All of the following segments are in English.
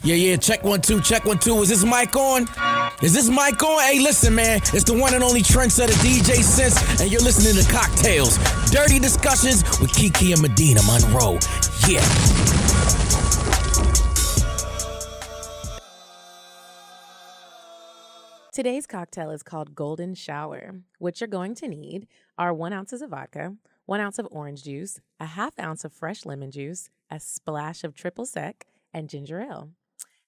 Yeah, check 1 2, check 1 2. Is this mic on? Is this mic on? Hey, listen, man, it's the one and only trendsetter DJ Sense, and you're listening to Cocktales, dirty discussions with Kiki and Medina Monroe. Yeah. Today's cocktail is called Golden Shower. What you're going to need are 1 ounce of vodka, 1 ounce of orange juice, a half ounce of fresh lemon juice, a splash of triple sec, and ginger ale.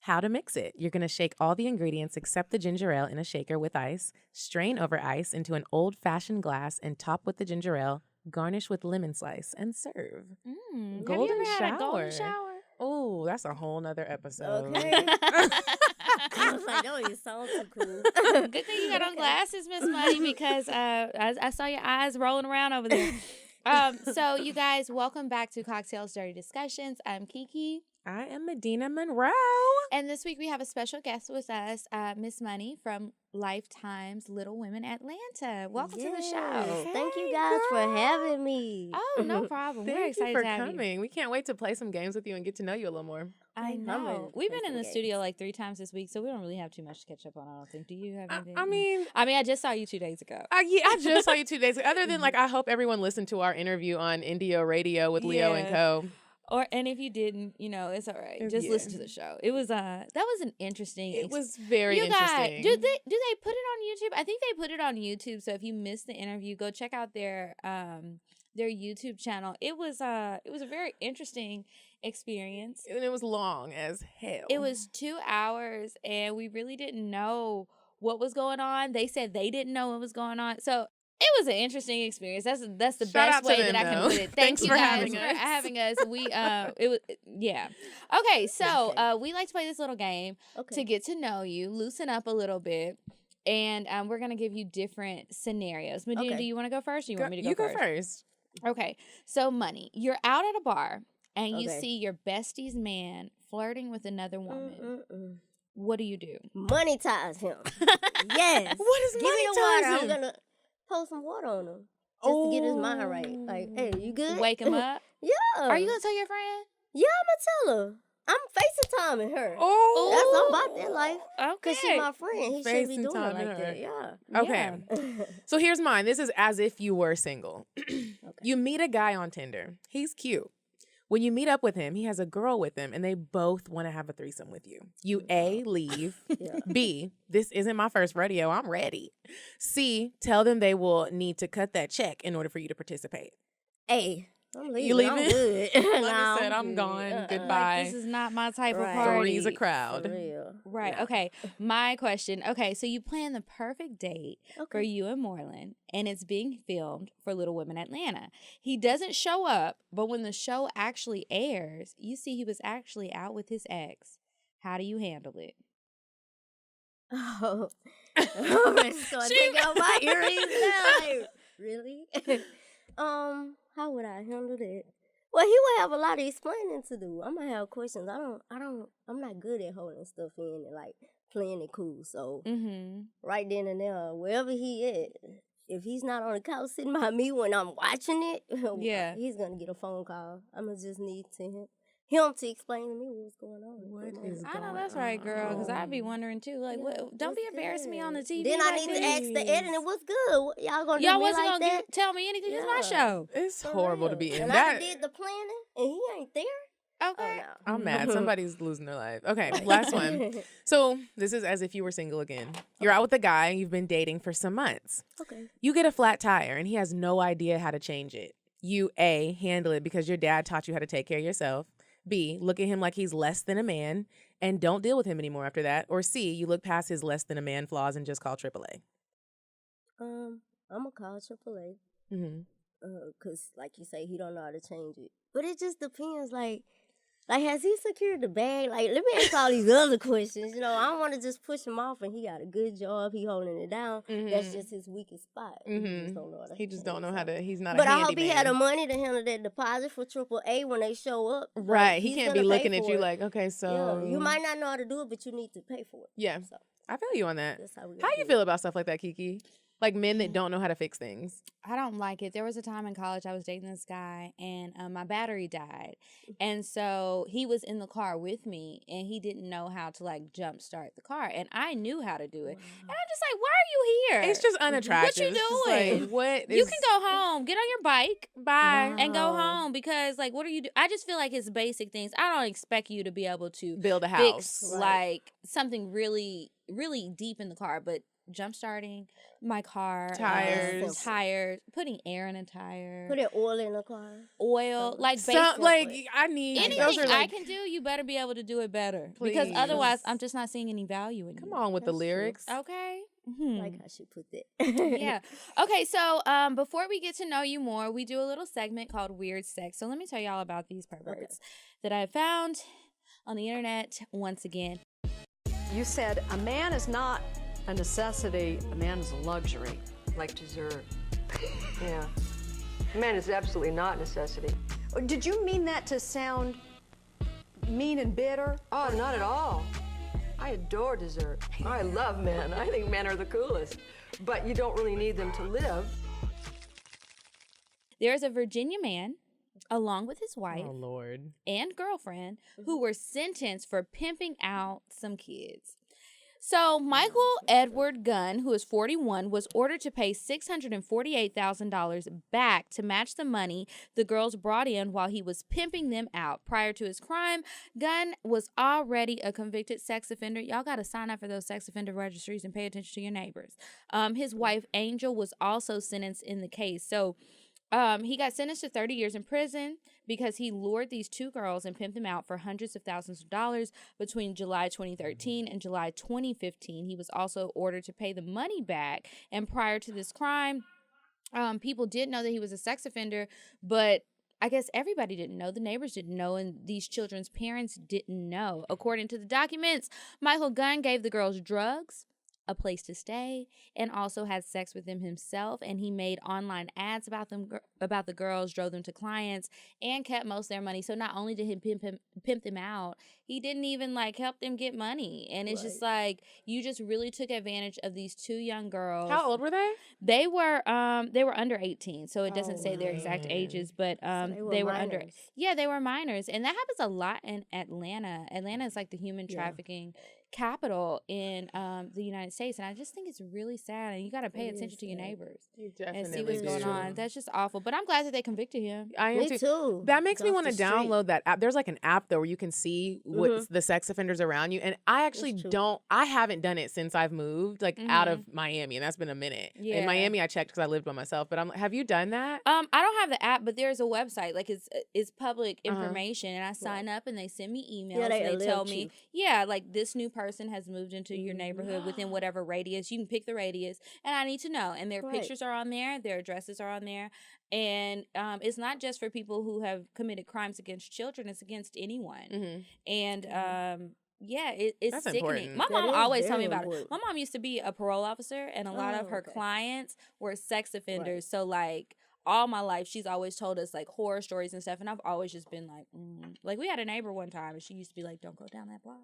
How to mix it. You're going to shake all the ingredients except the ginger ale in a shaker with ice, strain over ice into an old-fashioned glass, and top with the ginger ale, garnish with lemon slice, and serve. Have you ever had a golden shower? Oh, that's a whole nother episode. Okay. I was like, oh, you sound too cool. Good thing you got on glasses, Ft.Monie, because I saw your eyes rolling around over there. So you guys, welcome back to Cocktales Dirty Discussions. I'm Kiki. I am Medina Monroe. And this week we have a special guest with us, Ft.Monie from Lifetime's Little Women Atlanta. Welcome to the show. Thank you guys for having me. Oh, no problem. We're Thank excited you for to have coming. you. We can't wait to play some games with you and get to know you a little more. I know. We've been in the games. studio like 3 times this week, so we don't really have too much to catch up on, I don't think. Do you have anything? I mean, I just saw you 2 days ago. I just saw you 2 days ago. Other than, I hope everyone listened to our interview on Indio Radio with Leo and Co. And if you didn't, it's all right. Just listen to the show. It was that was an interesting. It was very interesting. Guys, do they put it on YouTube? I think they put it on YouTube. So if you missed the interview, go check out their YouTube channel. It was a very interesting experience. And it was long as hell. It was 2 hours, and we really didn't know what was going on. They said they didn't know what was going on. So it was an interesting experience. That's the best way that I can put it. Thanks you for guys having for us. having us. We Okay, so we like to play this little game to get to know you, loosen up a little bit, and we're gonna give you different scenarios. Medina, do you want to go first? Or you want me to go first? You go first. Okay, so Money, you're out at a bar and you see your bestie's man flirting with another woman. What do you do? Monetize him. Yes. What is Give me the monetizing? water. I'm going to pour some water on him. Just to get his mind right. Like, hey, you good? Wake him up? Yeah. Are you gonna tell your friend? Yeah, I'm going to tell her. I'm FaceTiming her. Oh. That's I'm about that life. Okay. Because she's my friend. He should be doing it FaceTiming like her. that. Yeah. Okay. So here's mine. This is as if you were single. You meet a guy on Tinder. He's cute. When you meet up with him, he has a girl with him, and they both want to have a threesome with you. You A, leave. B, this isn't my first rodeo. I'm ready. C, tell them they will need to cut that check in order for you to participate. Hey, I'm leaving. You leaving? I'm good. Like I said, I'm good. gone. Goodbye. Like, this is not my type of Right. party. Three's a crowd. For real. Right. Nah. Okay. My question. Okay. So you plan the perfect date for you and Moreland, and it's being filmed for Little Women Atlanta. He doesn't show up, but when the show actually airs, you see he was actually out with his ex. How do you handle it? Oh, I'm ready to start taking out my earrings now. Like, really? How would I handle that? Well, he would have a lot of explaining to do. I'm gonna have questions. I'm not good at holding stuff in and like playing it cool. So right then and there, wherever he at, if he's not on the couch sitting by me when I'm watching it, he's gonna get a phone call. I'm gonna just need him to explain to me what's going on. I know that's right, girl, because I'd be wondering too. Like, don't be embarrassing me on the TV. Then I like need to this. ask the editor what's good. Y'all gonna do Y'all me wasn't like gonna that? tell me anything. It's my show. It's For horrible real. to be in and that. I did the planning, and he ain't there. Okay. Oh, no. I'm mad. Somebody's losing their life. Okay, last one. So this is as if you were single again. You're out with a guy you've been dating for some months. Okay. You get a flat tire and he has no idea how to change it. You A, handle it because your dad taught you how to take care of yourself. B, look at him like he's less than a man and don't deal with him anymore after that. Or C, you look past his less than a man flaws and just call AAA. I'm gonna call AAA. Mm-hmm. Cause like you say, he don't know how to change it. But it just depends. Like has he secured the bag? Like, let me ask all these other questions. I don't want to just push him off. And he got a good job. He holding it down. That's just his weakest spot. He just don't know how to. He's not. But a I hope he handyman. had the money to handle that deposit for AAA when they show up. Right. Like, he he's can't be gonna pay looking at for you it. like, okay, so You might not know how to do it, but you need to pay for it. Yeah. So I feel you on that. that's how we How you feel about stuff like that, Kiki? Like men that don't know how to fix things. I don't like it. There was a time in college I was dating this guy and my battery died. And so he was in the car with me and he didn't know how to like jump start the car. And I knew how to do it. And I'm just like, why are you here? It's just unattractive. What you It's just doing? like, what You is... can go home, get on your bike, Bye. and go home because like, what are you doing? I just feel like it's basic things. I don't expect you to be able to Build a fix house. like something really, really deep in the car, but jump starting my car, tires, putting air in a tire, putting oil in the car, oil, like So, like I need anything those are like, I can do. You better be able to do it better Please. because otherwise, I'm just not seeing any value in come you. on with the That's lyrics. Okay. like how she put that. Yeah. Okay, so before we get to know you more, we do a little segment called Weird Sex. So let me tell y'all about these perverts that I found on the internet once again. You said a man is not a necessity, a man is a luxury. Like dessert. Yeah. A man is absolutely not a necessity. Did you mean that to sound mean and bitter? Oh, not at all. I adore dessert. I love men. I think men are the coolest. But you don't really need them to live. There's a Virginia man, along with his wife Oh Lord. and girlfriend, who were sentenced for pimping out some kids. So Michael Edward Gunn, who is 41, was ordered to pay $648,000 back to match the money the girls brought in while he was pimping them out. Prior to his crime, Gunn was already a convicted sex offender. Y'all got to sign up for those sex offender registries and pay attention to your neighbors. His wife, Angel, was also sentenced in the case. So he got sentenced to 30 years in prison because he lured these two girls and pimped them out for hundreds of thousands of dollars between July 2013 and July 2015. He was also ordered to pay the money back. And prior to this crime, people did know that he was a sex offender, but I guess everybody didn't know. The neighbors didn't know, and these children's parents didn't know. According to the documents, Michael Gunn gave the girls drugs, a place to stay, and also had sex with them himself. And he made online ads about the girls, drove them to clients, and kept most of their money. So not only did he pimp them out, he didn't even like help them get money. And it's just like, you just really took advantage of these two young girls. How old were they? They were under 18, so it doesn't say their exact ages, but So they were minors. under. Yeah, they were minors, and that happens a lot in Atlanta. Atlanta is like the human trafficking capital in the United States, and I just think it's really sad. And you got to pay attention to your neighbors and see what's going on. That's just awful. But I'm glad that they convicted him. I am Me too. That makes me Off want to the street. download that app. There's like an app though where you can see what's the sex offenders around you, and I actually don't. I haven't done it since I've moved like out of Miami, and that's been a minute. Yeah. In Miami, I checked because I lived by myself. But have you done that? I don't have the app, but there's a website. Like it's public information, and I sign up, and they send me emails. Yeah, they and they tell alert me, you. like this new person has moved into your neighborhood within whatever radius. You can pick the radius, and I need to know. And their pictures are on there, their addresses are on there, and it's not just for people who have committed crimes against children; it's against anyone. And it's That's sickening. important. My That mom is always told me very about it. important. My mom used to be a parole officer, and a lot of her clients were sex offenders. So like, all my life, she's always told us like horror stories and stuff, and I've always just been like, like we had a neighbor one time, and she used to be like, "Don't go down that block."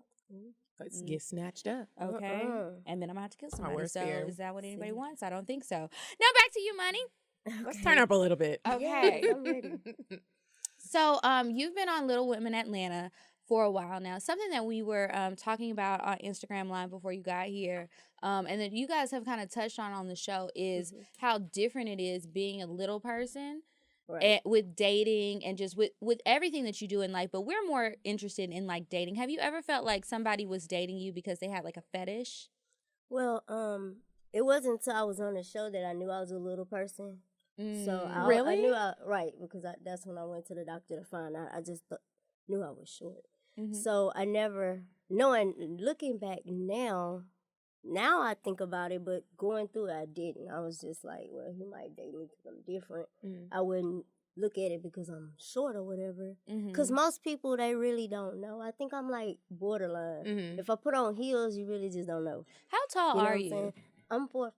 Let's get snatched up. Okay, and then I'm gonna have to kill somebody. worst So fear. is that what anybody wants? I don't think so. Now back to you, Money. Let's turn up a little bit. Okay. Yes, I'm ready. So you've been on Little Women Atlanta for a while now. Something that we were talking about on Instagram Live before you got here, and that you guys have kind of touched on the show is how different it is being a little person with dating and just with everything that you do in life. But we're more interested in like dating. Have you ever felt like somebody was dating you because they had like a fetish? Well, it wasn't until I was on the show that I knew I was a little person. So I Really? knew because that's when I went to the doctor to find out. I just knew I was short. So I never, knowing, looking back now I think about it, but going through it, I didn't. I was just like, well, he might date me because I'm different. I wouldn't look at it because I'm short or whatever. Because most people, they really don't know. I think I'm like borderline. If I put on heels, you really just don't know. How tall You know are what I'm you? saying? I'm 4'5".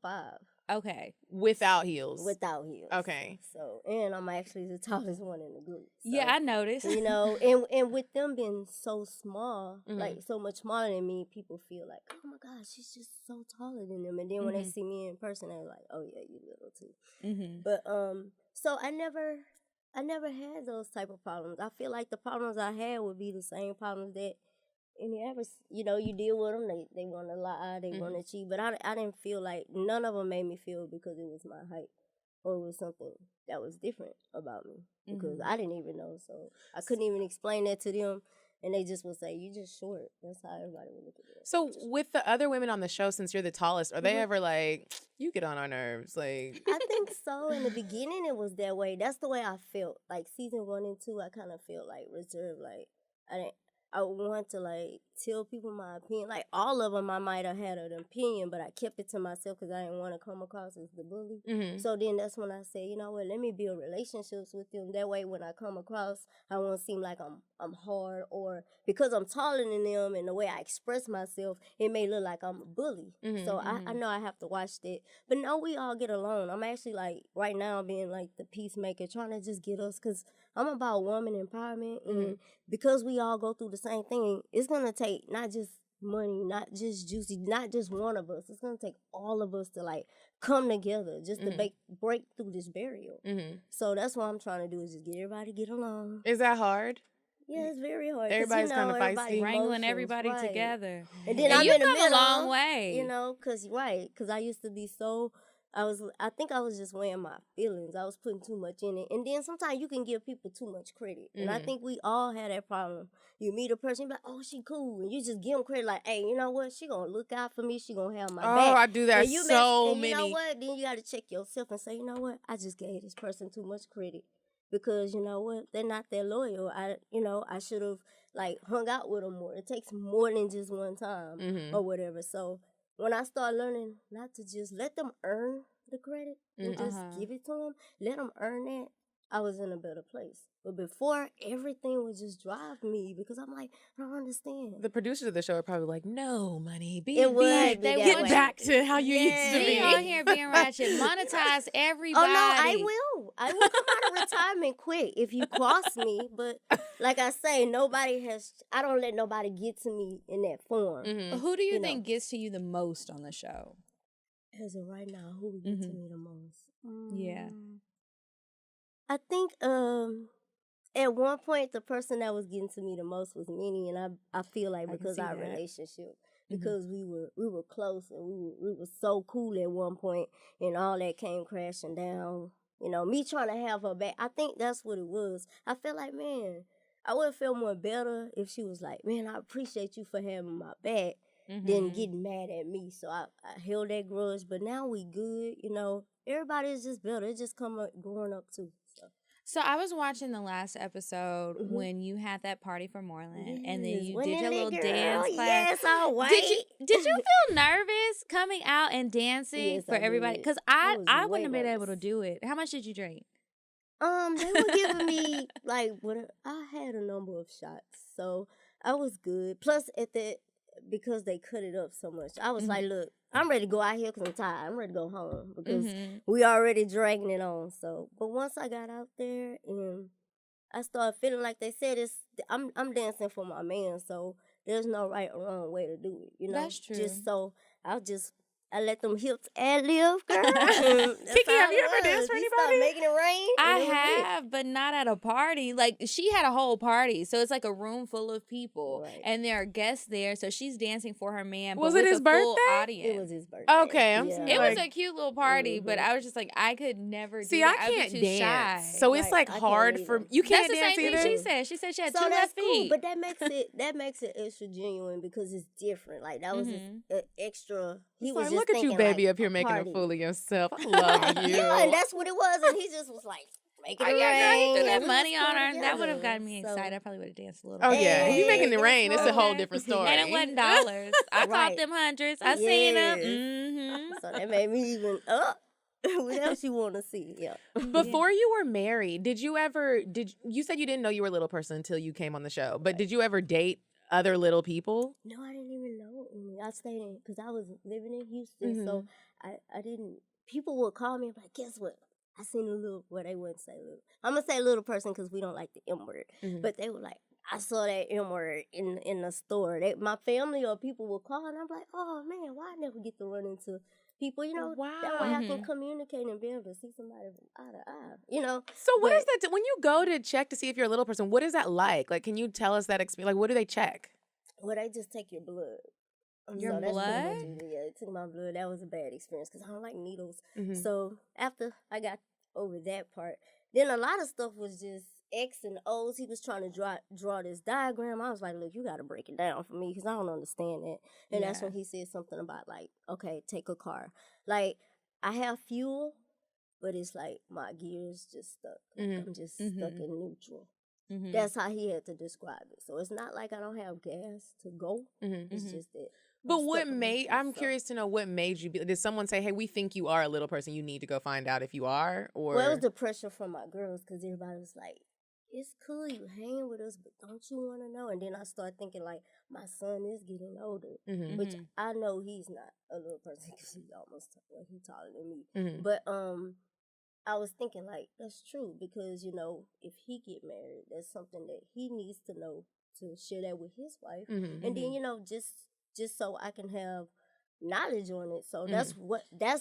Okay. Without heels. Without heels. Okay. So, and I'm actually the tallest one in the group. So, Yeah, I noticed. You know, and with them being so small, like so much smaller than me, people feel like, oh my gosh, she's just so taller than them. And then when they see me in person, they're like, oh yeah, you little too. But so I never had those type of problems. I feel like the problems I had would be the same problems that any ever, you know, you deal with them. They want to lie, they want to cheat. But I didn't feel like none of them made me feel because it was my height or it was something that was different about me because I didn't even know. So I couldn't even explain that to them. And they just would say, you just short. That's how everybody would look at it. So with the other women on the show, since you're the tallest, are they ever like, you get on our nerves? Like, I think so. In the beginning, it was that way. That's the way I felt. Like season 1 and 2, I kind of felt like reserved. Like I want to like tell people my opinion. Like all of them, I might have had an opinion, but I kept it to myself because I didn't want to come across as the bully. So then that's when I said, you know what? Let me build relationships with them. That way, when I come across, I won't seem like I'm hard or because I'm taller than them and the way I express myself, it may look like I'm a bully. So I know I have to watch that. But no, we all get along. I'm actually like right now being like the peacemaker, trying to just get us because I'm about woman empowerment and because we all go through the same thing, it's going to take not just money, not just Juicy, not just one of us. It's going to take all of us to like come together just to break through this barrier. So that's what I'm trying to do is just get everybody to get along. is that hard? Yeah, it's very hard. 'Cause, Everybody's you know, kinda feisty. everybody Wrangling emotions, everybody right. together. And then And I'm you've in the come a middle, long way. you know, because I used to be so, I think I was just weighing my feelings. I was putting too much in it. And then sometimes you can give people too much credit. And I think we all had that problem. You meet a person, you be like, oh, she cool. And you just give them credit like, hey, you know what? She going to look out for me. She going to have my back. Oh, I do that and you so You know many. what? Then you got to check yourself and say, you know what? I just gave this person too much credit. Because, you know what? They're not that loyal. I should have, like, hung out with them more. It takes more than just one time or whatever. So when I start learning not to just let them earn the credit and just give it to them, let them earn that, I was in a better place. But before, everything would just drive me because I'm like, I don't understand. The producers of the show are probably like, no, money. It would be that Get way. back to how you used to Be be. on here being ratchet. Monetize everybody. Oh, no, I will. I will come out of retirement quick if you cross me. But like I say, I don't let nobody get to me in that form. Who do you think gets to you the most on the show? As of right now, who would get to me the most? Yeah. I think at one point the person that was getting to me the most was Minnie, and I feel like because our relationship, because we were close and we were so cool at one point, and all that came crashing down. You know, me trying to have her back. I think that's what it was. I felt like, man, I would feel more better if she was like, man, I appreciate you for having my back. Than getting mad at me. So I held that grudge, but now we good, you know. Everybody is just better. It just growing up too. So I was watching the last episode when you had that party for Moreland, and then you did your little dance class. Yes, all white. Did you feel nervous coming out and dancing for everybody? Because I wouldn't have been able to do it. How much did you drink? They were giving me like I had a number of shots, so I was good. Plus because they cut it up so much, I was like, look, I'm ready to go out here because I'm tired. I'm ready to go home because we already dragging it on. So, but once I got out there and I started feeling like they said, I'm dancing for my man, so there's no right or wrong way to do it. You know, that's true. Just so I let them hips ad-lib, girl. Kiki, have you ever danced for anybody? Making it rain. I have, but not at a party. Like, she had a whole party, so it's like a room full of people, and there are guests there, so she's dancing for her man. Was but it with his a birthday? Full audience. It was his birthday. Okay, It was a cute little party, but I was just like, I could never do that. I can't would be too dance, shy. so it's like hard for you. Can't That's dance the same either. thing she said. She said she had so two that's left feet. cool, but that makes it extra genuine because it's different. Like that was extra. He was just look at you, thinking, baby, like, up here making party. a fool of yourself. I love you. Yeah, and that's what it was. And he just was like, make it rain. Threw and that we money just on put her. it That would have together. gotten me excited. I probably would have danced a little Oh bit. yeah, if you making it Hey, rain, it's a whole okay. different story. And it wasn't dollars. I caught Right. them hundreds. I seen them. Yes. So that made me even up. What else you want to see? Yeah. Before you were married, you said you didn't know you were a little person until you came on the show, but did you ever date other little people? No, I didn't even know. I stayed in because I was living in Houston, so I didn't people would call me and be like, guess what? I seen a little, well, they wouldn't say little. I'm going to say little person because we don't like the M word. But they were like, I saw that M word in the store. My family or people would call and I'm like, oh man, why I never get to run into people, you know? Wow. That way I can communicate and be able to see somebody from eye to eye, you know? So what is that? When you go to check to see if you're a little person, what is that like? Like, can you tell us that experience? Like, what do they check? Well, they just take your blood. Your That's blood? pretty much it. Yeah, they took my blood. That was a bad experience because I don't like needles. So after I got over that part, then a lot of stuff was just X and O's. He was trying to draw this diagram. I was like, look, you got to break it down for me because I don't understand that. And that's when he said something about like, okay, take a car. Like, I have fuel, but it's like my gears just stuck. I'm just stuck in neutral. That's how he had to describe it. So it's not like I don't have gas to go. It's just that. But I'm curious to know what made you did someone say, hey, we think you are a little person. You need to go find out if you are? Or Well, it was the pressure from my girls because everybody was like, it's cool you hanging with us, but don't you want to know? And then I started thinking like, my son is getting older, which I know he's not a little person because he's he's taller than me. But I was thinking like, that's true because, you know, if he get married, that's something that he needs to know to share that with his wife. And then, you know, just so I can have knowledge on it. So that's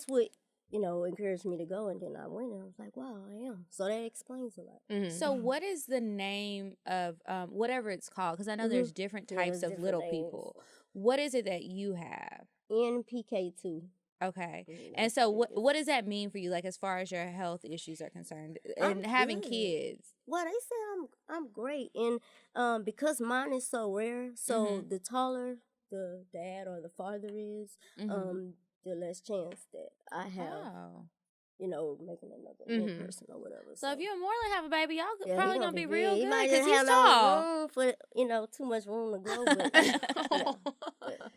what, you know, encouraged me to go. And then I went and I was like, wow, I am. So that explains a lot. So what is the name of whatever it's called? Because I know there's different types of different little names. people. What is it that you have? NPK2. Okay. And so what does that mean for you, like as far as your health issues are concerned and having kids? Well, they say I'm great. And because mine is so rare, so the taller the dad or the father is, the less chance that I have, you know, making another little person or whatever. So if you and Moreland have a baby, y'all yeah, probably gonna be real good might because just he's have tall. no room for, you know, too much room to grow. But,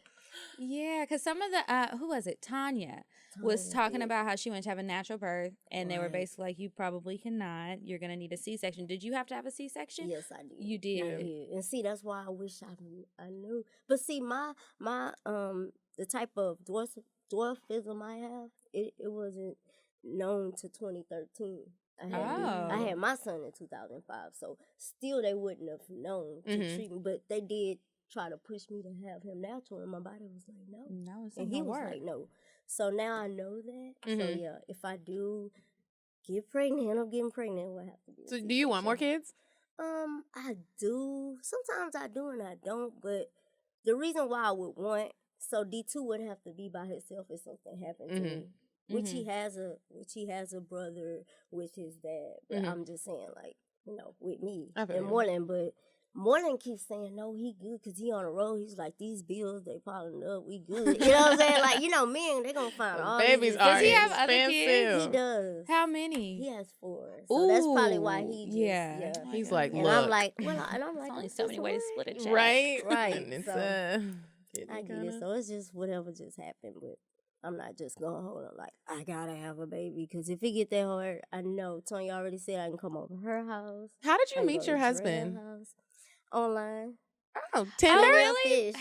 yeah, because some of the who was it? Tanya was talking about how she went to have a natural birth, and they were basically like, "You probably cannot. You're gonna need a C-section." Did you have to have a C-section? Yes, I did. You did. I did. And see, that's why I wish I knew. But see, my the type of dwarfism I have, it wasn't known to 2013. I had my son in 2005, so still they wouldn't have known to treat me, but they did try to push me to have him natural, and my body was like, no, it's and he was like, no. So now I know that. So yeah, if I do get pregnant, end up getting pregnant, what have to do? So do you want more kids? I do. Sometimes I do and I don't, but the reason why I would want, so D2 would have to be by himself if something happened to me. Which he has a brother with his dad. But I'm just saying, like, you know, with me and Moreland, but Moreland keeps saying, no, he good because he on the road. He's like, these bills, they piling up. We good. You know what I'm saying? Like, you know, men, they going to find all babies these. are Does he have other kids? He does. How many? He has 4. So that's probably why he just, yeah. He's like, and look. I'm like, well, and I'm like, Only so many ways to split a check. Right? Right. And it's, So, I get it. So it's just whatever just happened, but I'm not just going to hold on like, I got to have a baby. Because if it get that hard, I know. Tony already said I can come over her house. How did you meet your husband? House, online. Oh, Tinder? Really?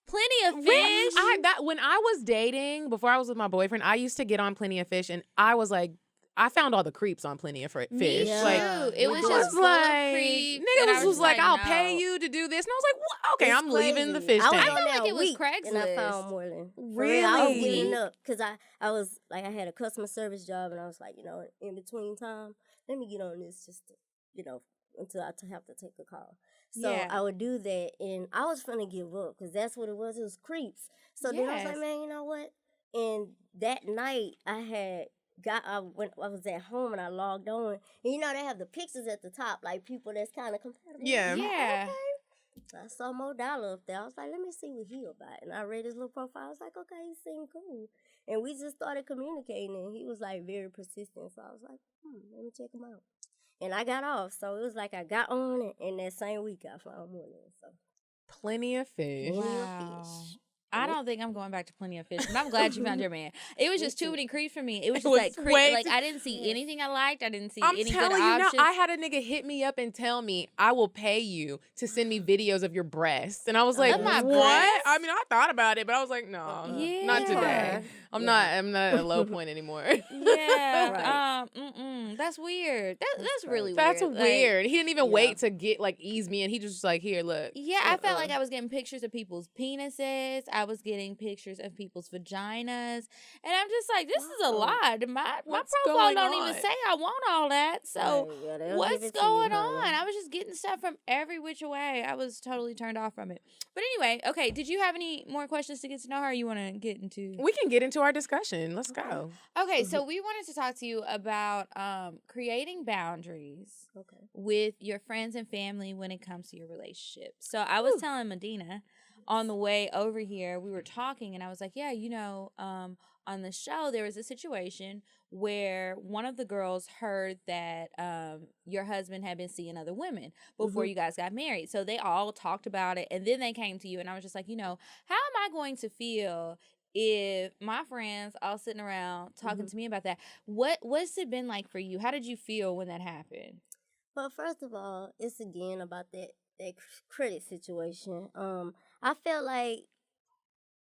Plenty of fish. When I was dating, before I was with my boyfriend, I used to get on Plenty of Fish, and I was like, I found all the creeps on Plenty of Fish. Yeah. Like, it was just full of creeps. Niggas was like, I'll pay you to do this. And I was like, what? Okay, I'm leaving the fish tank. I feel like it was Craigslist. And I found Moreland. Really? I was giving up because I was like, I had a customer service job, and I was like, you know, in between time, let me get on this just to, you know, until I have to take a call. So I would do that, and I was finna give up because that's what it was. It was creeps. So then I was like, man, you know what? And that night I was at home and I logged on, and you know they have the pictures at the top, like people that's kind of compatible. Yeah. Yeah. Okay. I saw Mo Dollar up there. I was like, let me see what he about. And I read his little profile. I was like, okay, he seemed cool. And we just started communicating, and he was like very persistent. So I was like, let me check him out. And I got off. So it was like I got on, and that same week I found Moreland. So Plenty of Fish. Wow. I don't think I'm going back to Plenty of Fish, but I'm glad you found your man. It was just too many creeps for me. It was just was like way like too- I didn't see anything I liked. I didn't see I'm any telling good you now, options. I had a nigga hit me up and tell me, I will pay you to send me videos of your breasts. And I was like, Of my what? breasts? I mean, I thought about it, but I was like, no, not today. I'm not at a low point anymore. Yeah. That's weird. That's really weird. That's Like, weird. He didn't even wait to get like ease me, and he just was like, here, look. yeah, I felt like I was getting pictures of people's penises. I was getting pictures of people's vaginas. And I'm just like, this is a lot. My What's profile going don't on? even say I want all that. So Right, yeah, they'll give what's it to you, going honey. on? I was just getting stuff from every which way. I was totally turned off from it. But anyway, okay, did you have any more questions to get to know her, or you want to get into? We can get into our discussion. Let's go. Okay, so we wanted to talk to you about creating boundaries with your friends and family when it comes to your relationship. So I was telling Medina on the way over here, we were talking, and I was like, yeah, you know, on the show, there was a situation where one of the girls heard that your husband had been seeing other women before you guys got married. So they all talked about it, and then they came to you, and I was just like, you know, how am I going to feel if my friends all sitting around talking to me about that? What's it been like for you? How did you feel when that happened? Well, first of all, it's again about that credit situation. I felt like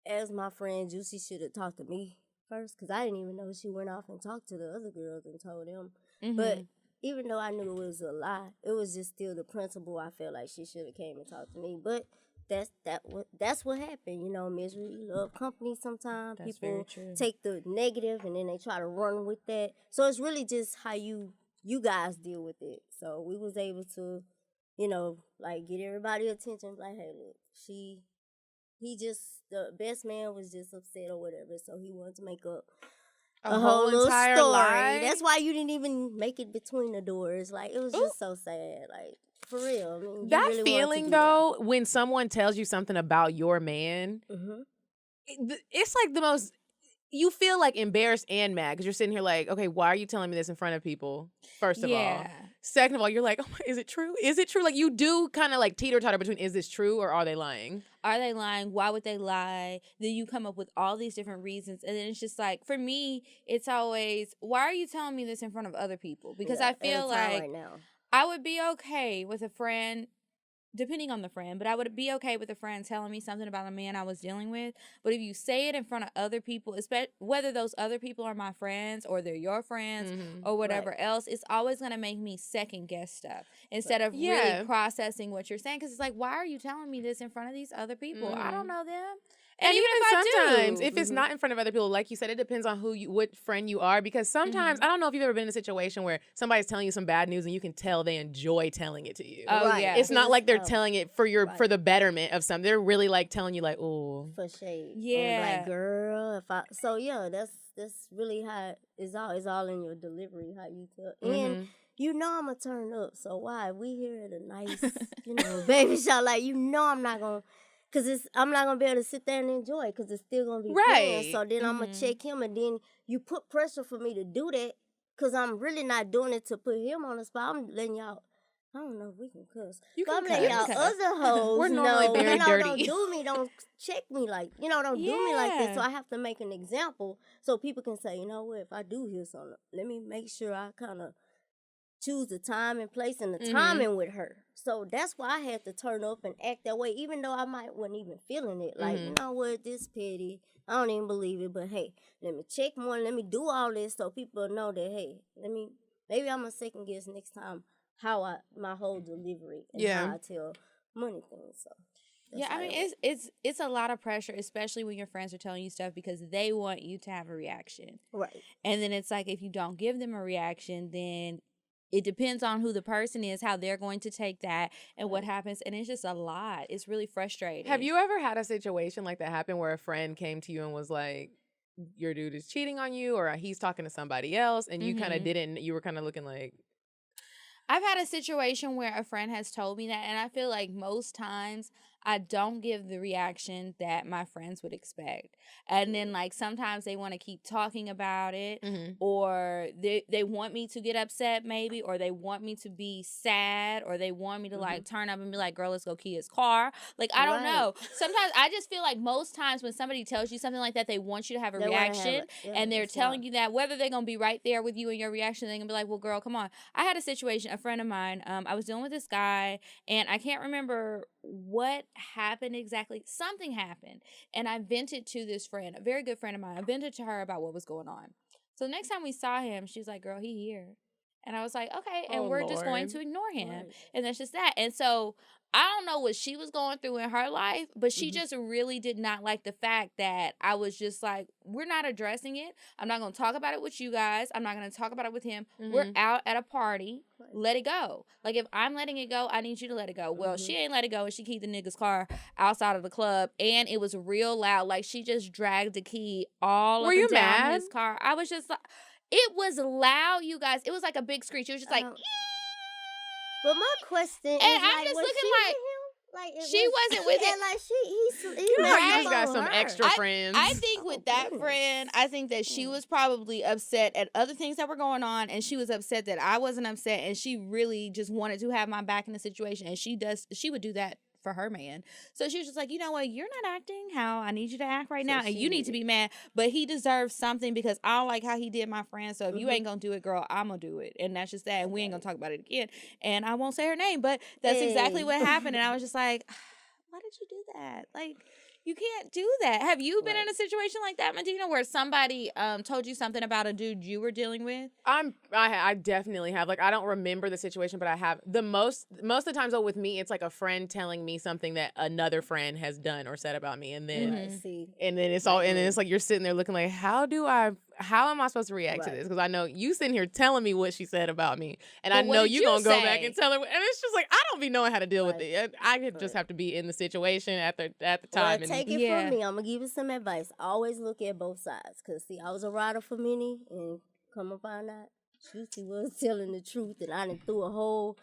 as my friend Juicy should have talked to me first, because I didn't even know she went off and talked to the other girls and told them. But even though I knew it was a lie, it was just still the principle. I felt like she should have came and talked to me. But that's what happened. You know, misery love company sometimes. That's People very true. take the negative and then they try to run with that. So it's really just how you guys deal with it. So we was able to, you know, like get everybody attention. Like, hey, look, the best man was just upset or whatever. So he wanted to make up a whole little entire story. lie? That's why you didn't even make it between the doors. Like, it was just so sad. Like, for real. I mean, you That really wanted to feeling, do though, when someone tells you something about your man, that. it's like the most. You feel like embarrassed and mad because you're sitting here like, okay, why are you telling me this in front of people? First of all. Second of all, you're like, oh my, is it true? Is it true? Like, you do kind of like teeter-totter between, is this true or are they lying? Are they lying? Why would they lie? Then you come up with all these different reasons. And then it's just like, for me, it's always, why are you telling me this in front of other people? Because I feel like right now. I would be okay with a friend, depending on the friend, but I would be okay with a friend telling me something about a man I was dealing with. But if you say it in front of other people, whether those other people are my friends or they're your friends or whatever else, it's always going to make me second guess stuff instead of really processing what you're saying. Because it's like, why are you telling me this in front of these other people? I don't know them. And even if I sometimes, do, if it's not in front of other people, like you said, it depends on what friend you are. Because sometimes, I don't know if you've ever been in a situation where somebody's telling you some bad news and you can tell they enjoy telling it to you. Oh, yeah. It's not like they're telling it for the betterment of something. They're really like telling you like, oh. For shade. Yeah. Like, girl, so yeah, that's really how it's all in your delivery, how you tell. And you know I'm gonna turn up. So why? We here at a nice, baby shower, like, I'm not gonna. Because I'm not going to be able to sit there and enjoy it because it's still going to be playing. So then I'm going to check him, and then you put pressure for me to do that because I'm really not doing it to put him on the spot. I'm letting y'all, I don't know if we can cuss. You but can I'm letting y'all cuss. other hoes We're normally know, very dirty. don't check me like, don't do me like that. So I have to make an example so people can say, you know what, if I do hear something, let me make sure I kind of choose the time and place and the timing with her. So that's why I had to turn up and act that way, even though I wasn't even feeling it. Like, you know what, this petty, I don't even believe it, but hey, let me check more, let me do all this so people know that, hey, maybe I'm a second guess next time how my whole delivery and how I tell money things. So yeah, I mean, it's a lot of pressure, especially when your friends are telling you stuff because they want you to have a reaction. Right. And then it's like, if you don't give them a reaction, then it depends on who the person is, how they're going to take that and what happens. And it's just a lot. It's really frustrating. Have you ever had a situation like that happen where a friend came to you and was like, your dude is cheating on you or he's talking to somebody else and you kind of didn't, you were kind of looking like. I've had a situation where a friend has told me that, and I feel like most times I don't give the reaction that my friends would expect. And then, like, sometimes they want to keep talking about it, or they want me to get upset maybe, or they want me to be sad, or they want me to, like, turn up and be like, girl, let's go key his car. Like, I don't know. Sometimes I just feel like most times when somebody tells you something like that, they want you to have a reaction, and they're telling you that whether they're going to be right there with you in your reaction, they're going to be like, well, girl, come on. I had a situation, a friend of mine, I was dealing with this guy, and I can't remember what happened exactly. Something happened, and I vented to this friend, a very good friend of mine. I vented to her about what was going on. So the next time we saw him, she was like, girl, he here. And I was like, okay, and we're just going to ignore him. And that's just that. And so I don't know what she was going through in her life, but she just really did not like the fact that I was just like, we're not addressing it. I'm not going to talk about it with you guys. I'm not going to talk about it with him. We're out at a party. Let it go. Like, if I'm letting it go, I need you to let it go. Well, she ain't let it go, and she keyed the nigga's car outside of the club, and it was real loud. Like, she just dragged the key all up and down his car. I was just like, it was loud, you guys. It was like a big screech. It was just like, but my question is, and I'm like, just was looking she like, with him? Like, she wasn't with him. him. Like, he You know how you messed got up some on extra her. friends. I think with that friend, I think that she was probably upset at other things that were going on, and she was upset that I wasn't upset, and she really just wanted to have my back in the situation, and she would do that for her man. So she was just like, you know what, you're not acting how I need you to act right now, and you need to be mad, but he deserves something because I don't like how he did my friend. So if you ain't gonna do it, girl, I'm gonna do it. And that's just that, and we ain't gonna talk about it again. And I won't say her name, but that's exactly what happened. And I was just like, why did you do that? Like, you can't do that. Have you been in a situation like that, Medina, where somebody told you something about a dude you were dealing with? I definitely have. Like, I don't remember the situation, but I have. Most of the times, though, with me, it's like a friend telling me something that another friend has done or said about me, and then and then it's like you're sitting there looking like, how am I supposed to react to this? Because I know you sitting here telling me what she said about me, and I know you're gonna go back and tell her, and it's just like I don't be knowing how to deal with it. I just have to be in the situation at the time. Take it from me. I'm gonna give you some advice. Always look at both sides. Cause see, I was a rider for Ft.Monie, and come up on that, she was telling the truth, and I done threw a whole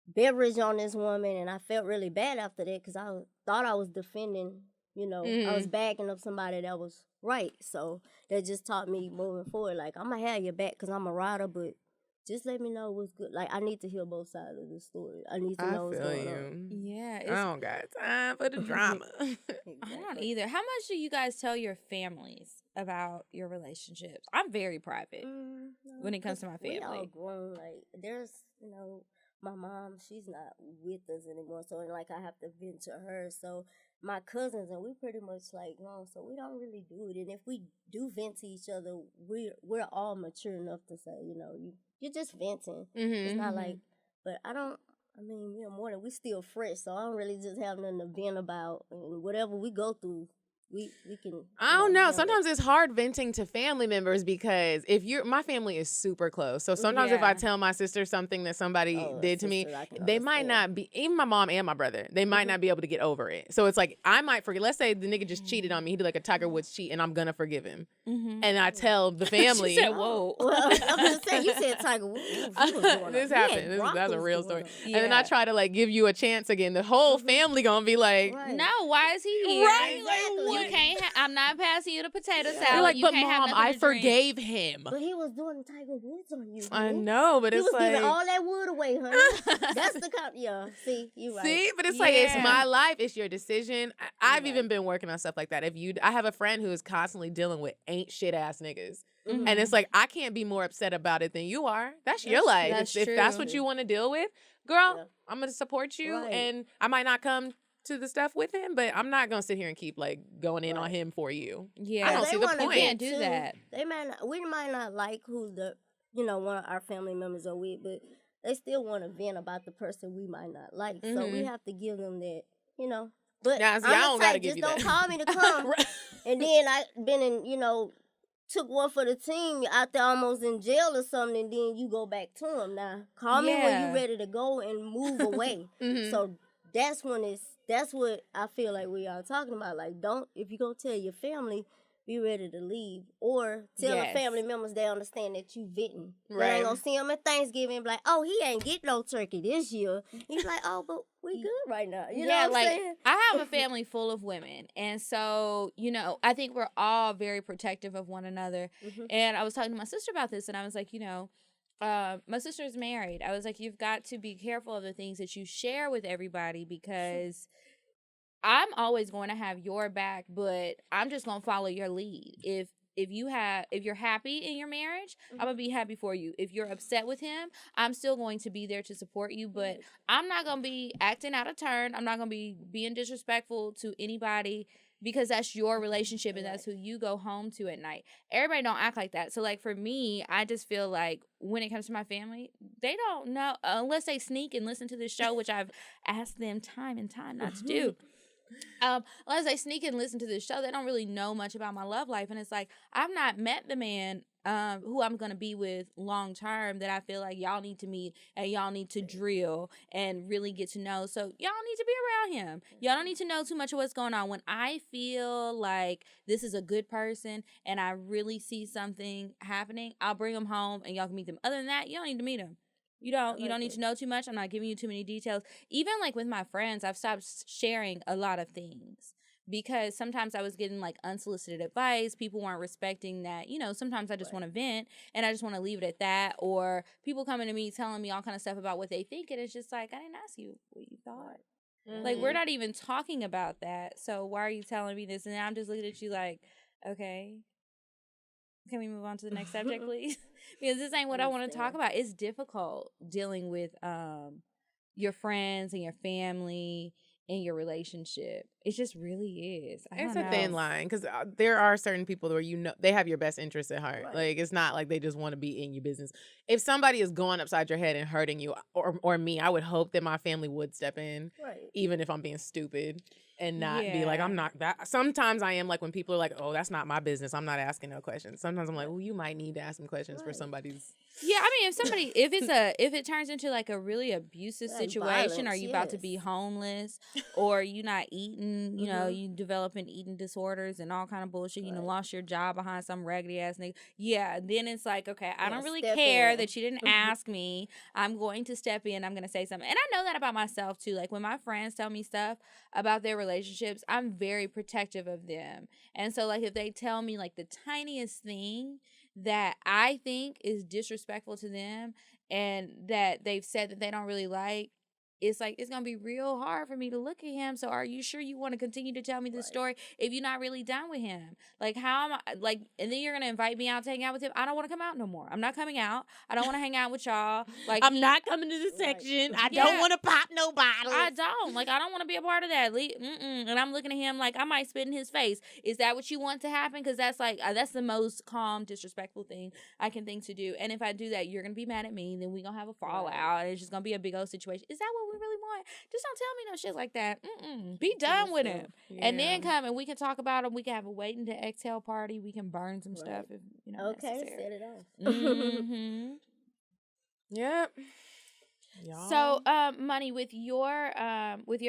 beverage on this woman, and I felt really bad after that because I thought I was defending. You know, I was backing up somebody that was right. So that just taught me moving forward. Like, I'm gonna have your back because I'm a rider, but just let me know what's good. Like, I need to hear both sides of the story. I need to know what's going on. Yeah. I don't got time for the drama. I don't either. How much do you guys tell your families about your relationships? I'm very private when it comes to my family. We all grown. Like, there's, my mom, she's not with us anymore. So, like, I have to vent to her. So, my cousins, and we pretty much, like, grown. So, we don't really do it. And if we do vent to each other, we're all mature enough to say, you're just venting. It's not like, but more than we still fresh, so I don't really just have nothing to vent about. And whatever we go through, we can. I don't know. Sometimes it's hard venting to family members because my family is super close. So sometimes if I tell my sister something that somebody did to me, they might not be, even my mom and my brother, they might not be able to get over it. So it's like, I might forget. Let's say the nigga just cheated on me. He did like a Tiger Woods cheat, and I'm going to forgive him. And I tell the family. She said, whoa. Well, I'm just saying, you said Tiger Woods. This happened. That's a real story. And then I try to like give you a chance again. The whole family going to be like, no, why is he here? Right. Like, you can't I'm not passing you the potato salad. You're like, you but can't have Mom, nothing I to drink. forgave him. But he was doing Tiger Woods on you. I know, but he it's was like, giving all that wood away, honey. That's the see, you right. See, but it's like, it's my life, it's your decision. I've even been working on stuff like that. I have a friend who is constantly dealing with ain't shit ass niggas. And it's like, I can't be more upset about it than you are. That's your life. If that's what you want to deal with, girl, I'm going to support you. And I might not come to the stuff with him, but I'm not gonna sit here and keep like going in on him for you. Yeah, I don't see the point. You can't do that. We might not like who the one of our family members are with, but they still want to vent about the person we might not like. So we have to give them that, But now, see, I don't gotta give you that. Just don't call me to come. And then I been in, took one for the team out there almost in jail or something, and then you go back to him. Now call me when you're ready to go and move away. So that's what I feel like we are talking about. Like, if you're going to tell your family, be ready to leave. Or tell the family members they understand that you venting. They ain't going to see them at Thanksgiving and be like, oh, he ain't getting no turkey this year. He's like, oh, but we good right now. You know yeah, what I'm like saying? I have a family full of women, and so I think we're all very protective of one another. And I was talking to my sister about this, and I was like, my sister's married. I was like, you've got to be careful of the things that you share with everybody because I'm always going to have your back, but I'm just going to follow your lead. If you're happy in your marriage, I'm gonna be happy for you. If you're upset with him, I'm still going to be there to support you, but I'm not gonna be acting out of turn. I'm not gonna be being disrespectful to anybody because that's your relationship and that's who you go home to at night. Everybody don't act like that. So like for me, I just feel like when it comes to my family, they don't know unless they sneak and listen to this show, which I've asked them time and time not to do. Unless they sneak and listen to this show, they don't really know much about my love life. And it's like, I've not met the man who I'm going to be with long term that I feel like y'all need to meet and y'all need to drill and really get to know. So y'all need to be around him. Y'all don't need to know too much of what's going on. When I feel like this is a good person and I really see something happening, I'll bring him home and y'all can meet them. Other than that, you don't need to meet him. You don't need to know too much. I'm not giving you too many details. Even like with my friends, I've stopped sharing a lot of things because sometimes I was getting like unsolicited advice. People weren't respecting that. Sometimes I just want to vent and I just want to leave it at that. Or people coming to me telling me all kind of stuff about what they think. And it's just like, I didn't ask you what you thought. Like, we're not even talking about that. So why are you telling me this? And I'm just looking at you like, okay. Can we move on to the next subject, please? Because this ain't what I want to talk about. It's difficult dealing with your friends and your family and your relationship. It just really is. It's a thin line because there are certain people where they have your best interests at heart. Right. Like, it's not like they just want to be in your business. If somebody is going upside your head and hurting you or me, I would hope that my family would step in, even if I'm being stupid. And not be like, I'm not that. Sometimes I am like when people are like, oh, that's not my business. I'm not asking no questions. Sometimes I'm like, well, you might need to ask some questions for somebody's. Yeah, I mean, if it turns into like a really abusive situation, or you about to be homeless, or you not eating, you developing eating disorders and all kind of bullshit. Lost your job behind some raggedy ass nigga. Yeah, then it's like, okay, I don't really care that you didn't ask me. I'm going to step in. I'm going to say something, and I know that about myself too. Like when my friends tell me stuff about their relationships, I'm very protective of them. And so like if they tell me like the tiniest thing that I think is disrespectful to them and that they've said that they don't really like, it's like it's gonna be real hard for me to look at him. So are you sure you want to continue to tell me this story if you're not really done with him? Like how am I like, and then you're gonna invite me out to hang out with him? I don't want to come out no more. I'm not coming out. I don't want to hang out with y'all. Like I'm not coming to the section. I don't want to pop no bottles. I don't want to be a part of that. And I'm looking at him like I might spit in his face. Is that what you want to happen? Because that's like that's the most calm, disrespectful thing I can think to do. And if I do that, you're gonna be mad at me. Then we gonna have a fallout, and it's just gonna be a big old situation. Is that what we really want? Just don't tell me no shit like that. Be done with him, and then come and we can talk about him. We can have a waiting to exhale party. We can burn some stuff if necessary. Set it off. Yep. So, Money, with your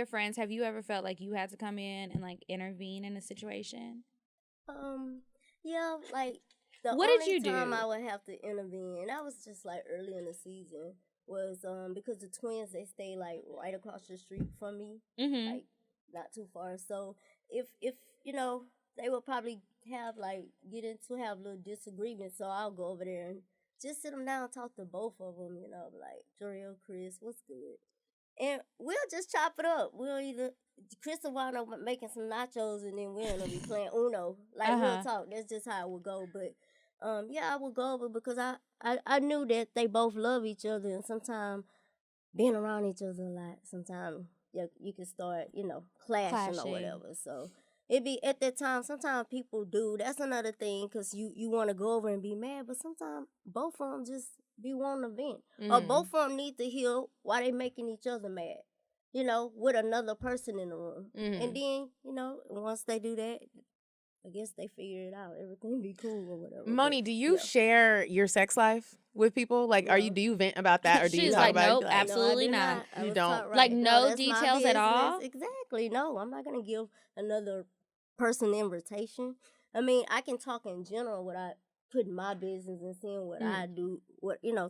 friends, have you ever felt like you had to come in and like intervene in a situation? Yeah, like the what only did you time do? I would have to intervene, and that was just like early in the season, was because the twins, they stay like right across the street from me, like not too far. So if they will probably have have little disagreements. So I'll go over there and just sit them down, talk to both of them, like, Joriel, Chris, what's good? And we'll just chop it up. We'll either, Chris will wind up making some nachos, and then we're going to be playing Uno. Like, we'll talk. That's just how it would go. But, I would go over because I knew that they both love each other, and sometimes being around each other a lot, sometimes you can start, clashing or whatever. So it be at that time, sometimes people do. That's another thing, because you want to go over and be mad, but sometimes both of them just be wanting to vent. Or both of them need to hear why they making each other mad, with another person in the room. And then, once they do that, I guess they figure it out. Everything be cool or whatever. Monie, do you share your sex life with people? Like, do you vent about that, or do you talk like, about nope, it? Like, absolutely not. You don't? Like, no details at all? Exactly. No, I'm not going to give another person invitation. I mean, I can talk in general without putting my business and seeing what I do,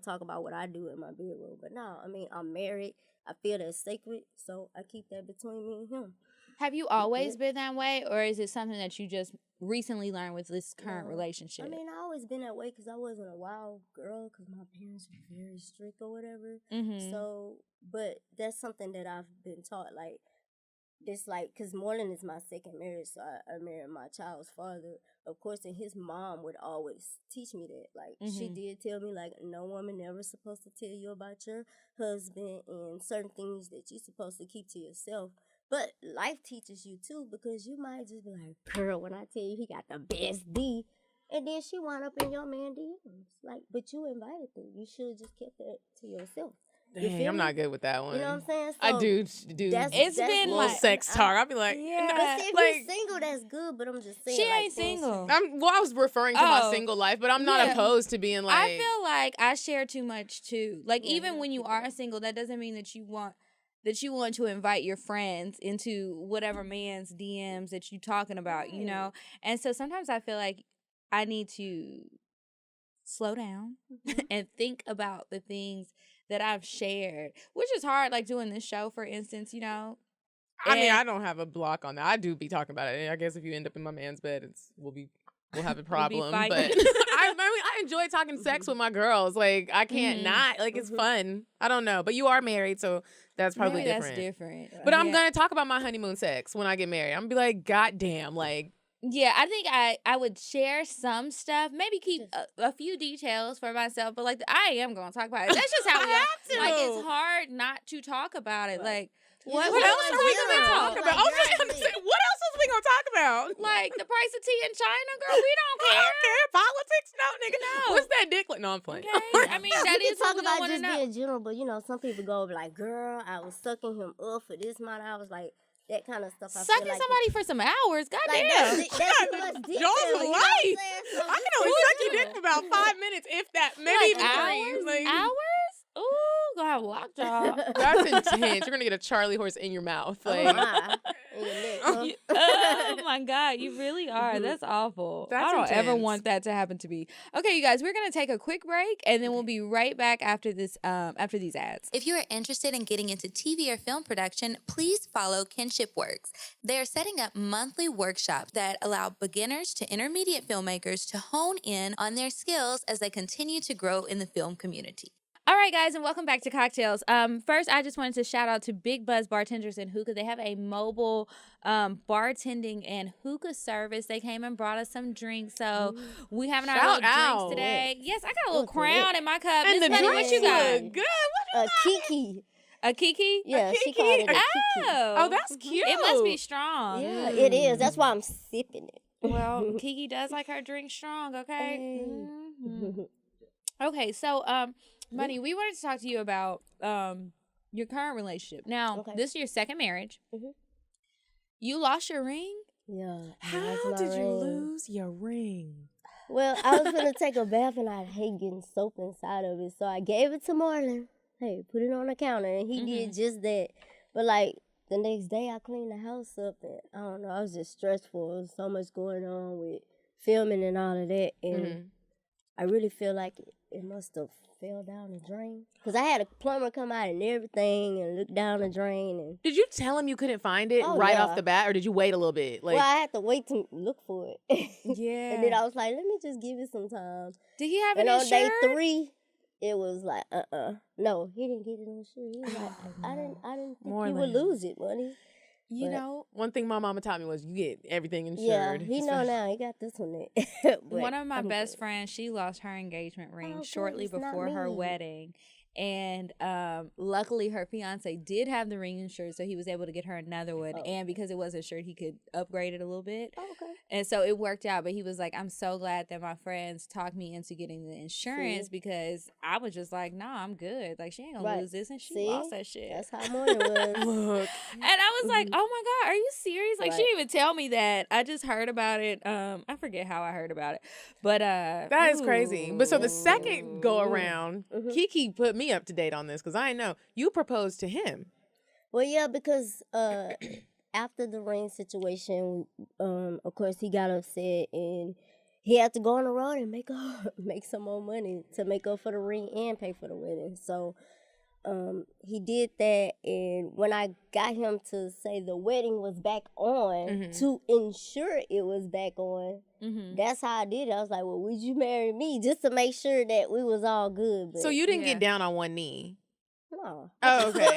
talk about what I do in my bedroom. But no, I mean, I'm married. I feel that's sacred, so I keep that between me and him. Have you always been that way, or is it something that you just recently learned with this current relationship? I mean, I always been that way because I wasn't a wild girl because my parents were very strict or whatever. So, but that's something that I've been taught, like, this, like, because Moreland is my second marriage, so I married my child's father, of course, and his mom would always teach me that. Like, she did tell me, like, no woman ever supposed to tell you about your husband and certain things that you're supposed to keep to yourself. But life teaches you, too, because you might just be like, girl, when I tell you he got the best D, and then she wound up in your man DMs. Like, but you invited them. You should have just kept that to yourself. Dang, I'm not good with that one. You know what I'm saying? So I do. It's been little like sex talk. I'll be like, yeah. But see, if you're single, that's good. But I'm just saying, She like, ain't single. I was referring to my single life, but I'm not opposed to being like. I feel like I share too much too. Like even when you are single, that doesn't mean that you want to invite your friends into whatever man's DMs that you're talking about, you know? And so sometimes I feel like I need to slow down and think about the things that I've shared, which is hard, like doing this show, for instance, you know? I mean, I don't have a block on that. I do be talking about it. I guess if you end up in my man's bed, we'll have a problem. But I enjoy talking sex with my girls. Like, I can't not. Like, it's fun. I don't know. But you are married, so that's probably different. That's different. But I'm going to talk about my honeymoon sex when I get married. I'm going to be like, God damn, like. Yeah, I think I would share some stuff, maybe keep a few details for myself, but like I am going to talk about it. That's just how we are. Like, it's hard not to talk about it. Like, what else are we going to talk about? What else was we going to talk about? Like the price of tea in China, girl. We don't care. I don't care. Politics? No, nigga. No. What's that dick? No, I'm playing. Okay. I mean, that is talk what we about want to just know. being general, but some people go like, girl, I was sucking him up for this amount of hours, like that kind of stuff. Sucking somebody for some hours, goddamn. That's too much detail. John's life. I can only suck your dick for about 5 minutes, if that. Maybe even 3. Hours? Ooh, gonna have a lockjaw. That's intense. You're gonna get a Charlie horse in your mouth. Like, oh my God, you really are. That's awful. I don't ever want that to happen to me. Okay, you guys, we're gonna take a quick break and then we'll be right back after this. After these ads. If you are interested in getting into TV or film production, please follow Kinship Works. They are setting up monthly workshops that allow beginners to intermediate filmmakers to hone in on their skills as they continue to grow in the film community. All right, guys, and welcome back to Cocktales. First, I just wanted to shout out to Big Buzz Bartenders and Hookah. They have a mobile bartending and hookah service. They came and brought us some drinks, so we having our little drinks today. Yes, I got a little crown in my cup. And the Honey, drinks what you got? look good. Kiki. A Kiki? Yeah, Kiki? she called it a Kiki. Oh, that's cute. It must be strong. Yeah, it is. That's why I'm sipping it. Well, Kiki does like her drink strong, okay? Mm-hmm. Okay, so, Money, we wanted to talk to you about your current relationship. Now, this is your second marriage. You lost your ring? Yeah. How did you lose your ring? Well, I was going to take a bath and I hate getting soap inside of it. So I gave it to Marlon. Hey, put it on the counter. And he did just that. But like the next day I cleaned the house up and I don't know, I was just stressful. There was so much going on with filming and all of that. And I really feel like it must have fell down the drain. Because I had a plumber come out and everything and look down the drain. And did you tell him you couldn't find it off the bat, or did you wait a little bit? Like, well, I had to wait to look for it. Yeah. And then I was like, let me just give it some time. Did he have an insurance? And on day 3, it was like, no, he didn't get it on sure. He was like, I didn't think you would lose it, Money. You know, one thing my mama taught me was you get everything insured. Yeah, he know now. He got this one. One of my best friends, she lost her engagement ring shortly before her wedding. And luckily her fiance did have the ring insured, so he was able to get her another one. And because it wasn't insured, he could upgrade it a little bit. And so it worked out. But he was like, I'm so glad that my friends talked me into getting the insurance because I was just like, nah, I'm good. Like, she ain't gonna lose this. And she lost that shit. That's how Moreland was. Look. And I was like, oh my God, are you serious? Like, she didn't even tell me that. I just heard about it. I forget how I heard about it. But that is crazy. But so the second go around, Kiki put me up to date on this because I know you proposed to him. Well, yeah, because after the ring situation, of course, he got upset and he had to go on the road and make some more money to make up for the ring and pay for the wedding. So he did that, and when I got him to say the wedding was back on to ensure it was back on, that's how I did it. I was like, well, would you marry me? Just to make sure that we was all good. But So you didn't get down on one knee? no. Oh, okay. No,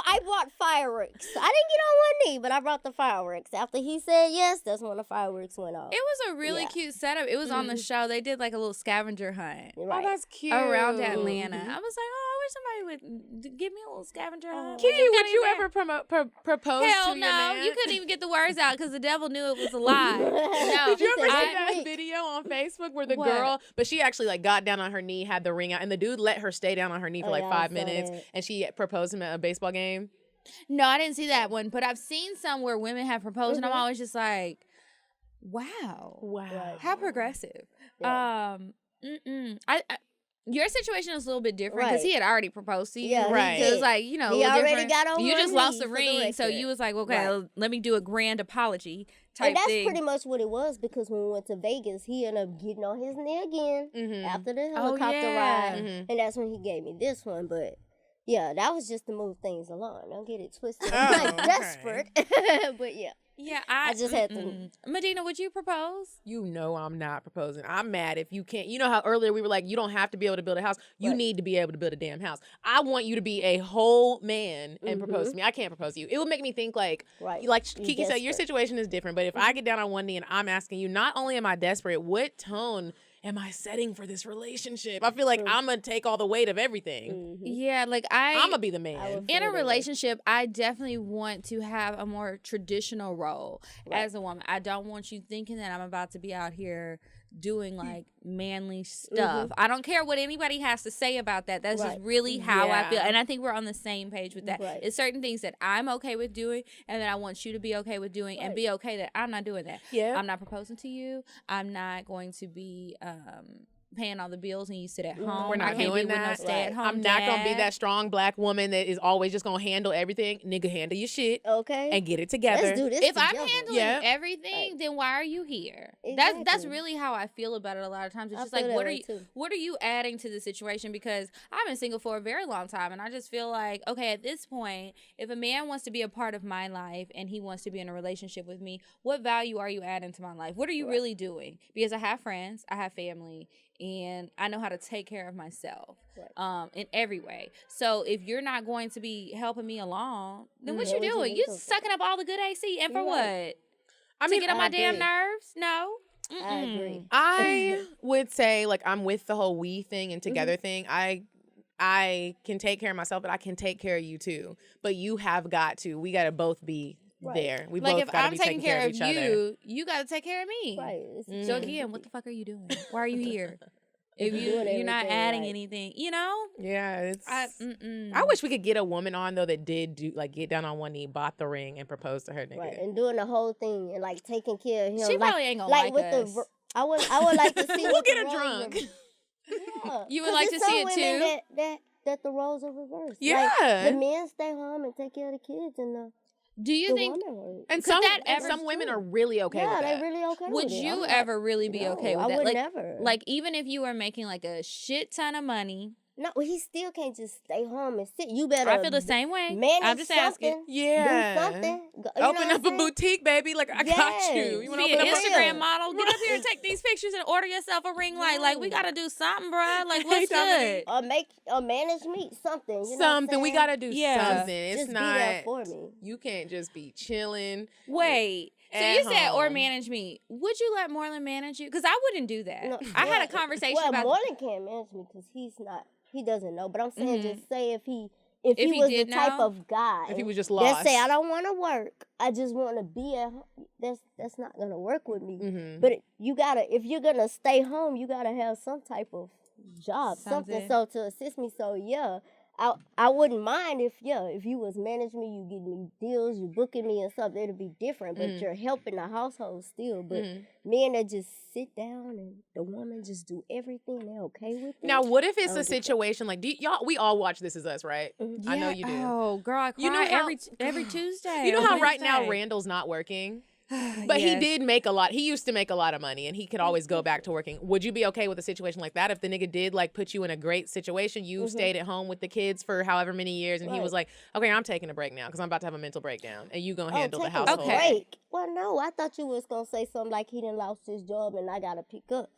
I brought fireworks. I didn't get on one knee, but I brought the fireworks. After he said yes, that's when the fireworks went off. It was a really cute setup. It was on the show. They did like a little scavenger hunt. Right. Oh, that's cute. Around Atlanta. I was like, oh, I wish somebody would give me a little scavenger hunt. Kiki, would you ever propose Hell to no. your man? You couldn't even get the words out because the devil knew it was a lie. No. Did you ever see that wait. video on Facebook where the What? girl, but she actually like got down on her knee, had the ring out, and the dude let her stay down on her knee for like yeah, I 5 saw minutes, that. and she proposed him at a baseball game? No, I didn't see that one, but I've seen some where women have proposed, and I'm always just like, wow. Wow. How progressive. Yeah. Your situation is a little bit different because he had already proposed to you. Yeah, Right. So it's like, you know, He a little already different. got on You one just lost knee the for the ring, so record. you was like, okay, Right. let me do a grand apology type And that's thing. pretty much what it was, because when we went to Vegas, he ended up getting on his knee again after the helicopter ride. And that's when he gave me this one. But yeah, that was just to move things along. Don't get it twisted. I'm not desperate. But yeah. Yeah, I just had to. Medina, would you propose? You know I'm not proposing. I'm mad if you can't. You know how earlier we were like, you don't have to be able to build a house. You need to be able to build a damn house. I want you to be a whole man and propose to me. I can't propose to you. It would make me think like Kiki said, your situation is different. But if I get down on one knee and I'm asking you, not only am I desperate, what tone am I setting for this relationship? I feel like I'm going to take all the weight of everything. Yeah, like I'm going to be the man. In a relationship, I definitely want to have a more traditional role as a woman. I don't want you thinking that I'm about to be out here doing like manly stuff. I don't care what anybody has to say about that. That's just really how I feel. And I think we're on the same page with that. It's certain things that I'm okay with doing and that I want you to be okay with doing and be okay that I'm not doing that. Yeah. I'm not proposing to you. I'm not going to be paying all the bills and you sit at home. We're not I can't doing be with that. no stay-at-home I'm not going to be dad. that strong black woman that is always just going to handle everything. Nigga, handle your shit. Okay. And get it together. Let's do this If I'm together. handling everything, then why are you here? That's Exactly. really how I feel about it a lot of times. It's I just like feel that way too. what are you adding to the situation? Because I've been single for a very long time and I just feel like, okay, at this point, if a man wants to be a part of my life and he wants to be in a relationship with me, what value are you adding to my life? What are you really doing? Because I have friends, I have family, and I know how to take care of myself in every way. So if you're not going to be helping me along, then what you doing? You sucking up all the good AC, and for what? I mean, to get on my damn nerves? No. I agree. I would say, like, I'm with the whole we thing and together thing. I can take care of myself, but I can take care of you too. But you have got to. We got to both be there. We Like both if got to I'm be taking care of each other. you, you got to take care of me. Right. So again, what the fuck are you doing? Why are you here? If You're you're doing not everything adding right. anything, you know? Yeah, it's. I I wish we could get a woman on though that did do like get down on one knee, bought the ring, and proposed to her nigga. Right. And doing the whole thing and like taking care of him. She like, probably ain't gonna like like with us. the. I would like to see. We'll what get the her roles drunk. are- You would 'Cause like there's to see some it women too? That the roles are reversed. Yeah. Like, the men stay home and take care of the kids, and Do you the think? woman works. And Could some that and ever- some women are really okay yeah, with that. they really okay. Would with it. you I'm not- ever really be okay with I that? would Like, never. like even if you were making like a shit ton of money, No, he still can't just stay home and sit. You better. I feel the same way. Manage I'm just asking. something. Yeah. Do something. You know Open what up I'm a saying? boutique, baby. Like I got you. Yes. You want to Be an open up Instagram model. Get up here and take these pictures and order yourself a ring light. Like we gotta do something, bruh. Like what's good? Or manage me something. You know something. We got gotta do Yeah. something. It's just not. be there for me. You can't just be chilling. Wait. So At you said or home. manage me. Would you let Moreland manage you? Because I wouldn't do that. No, I had a well, conversation well, about. Moreland can't manage me because he doesn't know. But I'm saying, just say if he If he he was the did type know? of guy, If he was just that lost. say I don't want to work, I just want to be at home. That's not gonna work with me. Mm-hmm. But if you're gonna stay home, you gotta have some type of job, something so to assist me. So yeah. I wouldn't mind if you was managing me, you give me deals, you booking me and stuff, it'd be different. But you're helping the household still. But men that just sit down and the woman just do everything, they're okay with it. Now, what if it's I a would do that. situation like y'all? We all watch This Is Us, right? I know you do. Oh, girl, I cry You know how- every Tuesday. You know how or right now Wednesday. Randall's not working? But he did make a lot. He used to make a lot of money, and he could always go back to working. Would you be okay with a situation like that if the nigga did like put you in a great situation? You stayed at home with the kids for however many years, and he was like, "Okay, I'm taking a break now because I'm about to have a mental breakdown, and you gonna handle the household." Okay. Break. Well, no, I thought you was gonna say something like he done lost his job and I gotta pick up.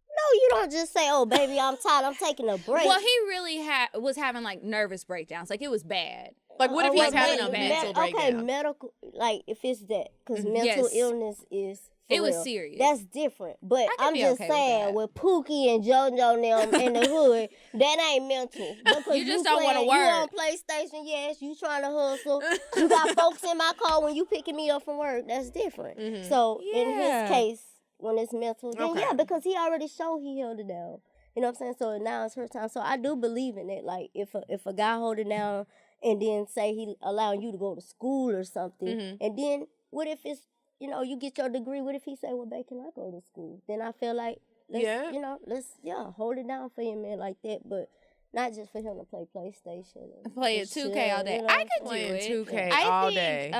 No, you don't just say, "Oh, baby, I'm tired. I'm taking a break." Well, he really was having like nervous breakdowns. Like it was bad. Like, what if he's having a mental breakdown? Okay, medical, like, if it's that. Because mental illness is, it was serious. That's different. But I'm just saying, with Pookie and JoJo and them in the hood, that ain't mental. Because you just don't want to work. You on PlayStation, yes. You trying to hustle. You got folks in my car when you picking me up from work. That's different. So, in his case, when it's mental, then yeah, because he already showed he held it down. You know what I'm saying? So, now it's her time. So, I do believe in it. Like, if a guy hold it down, and then say he allowing you to go to school or something. And then what if it's, you get your degree? What if he say, well, babe, can I go to school? Then I feel like, let's hold it down for him, man, like that. But not just for him to play PlayStation. Play it 2K all day. I could do it. 2K all day.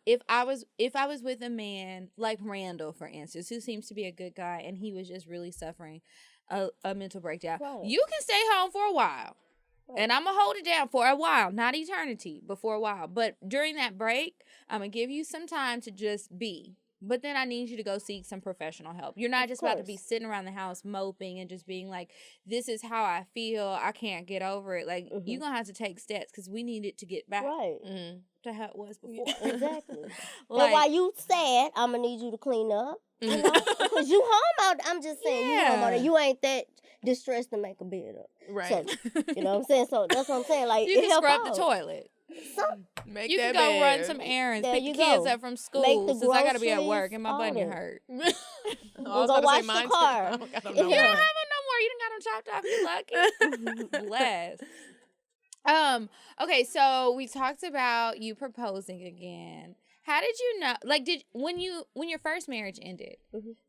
If I was with a man like Randall, for instance, who seems to be a good guy, and he was just really suffering a mental breakdown, you can stay home for a while. And I'm going to hold it down for a while, not eternity, but for a while. But during that break, I'm going to give you some time to just be. But then I need you to go seek some professional help. You're not just about to be sitting around the house moping and just being like, this is how I feel. I can't get over it. Like, you're going to have to take steps because we need it to get back to how it was before. Exactly. Like, and while you sad, I'm going to need you to clean up. Because you home out. I'm just saying, you home out. You ain't that distressed to make a bed up. Right. So, you know what I'm saying? So that's what I'm saying. Like, you can scrub out. the toilet. You can go run some errands. Pick the kids up from school since I got to be at work and my bunion hurt. We'll go wash the car. If you don't have it no more, you done got them chopped off. You lucky. Bless. Okay, so we talked about you proposing again. How did you know? Like, when your first marriage ended,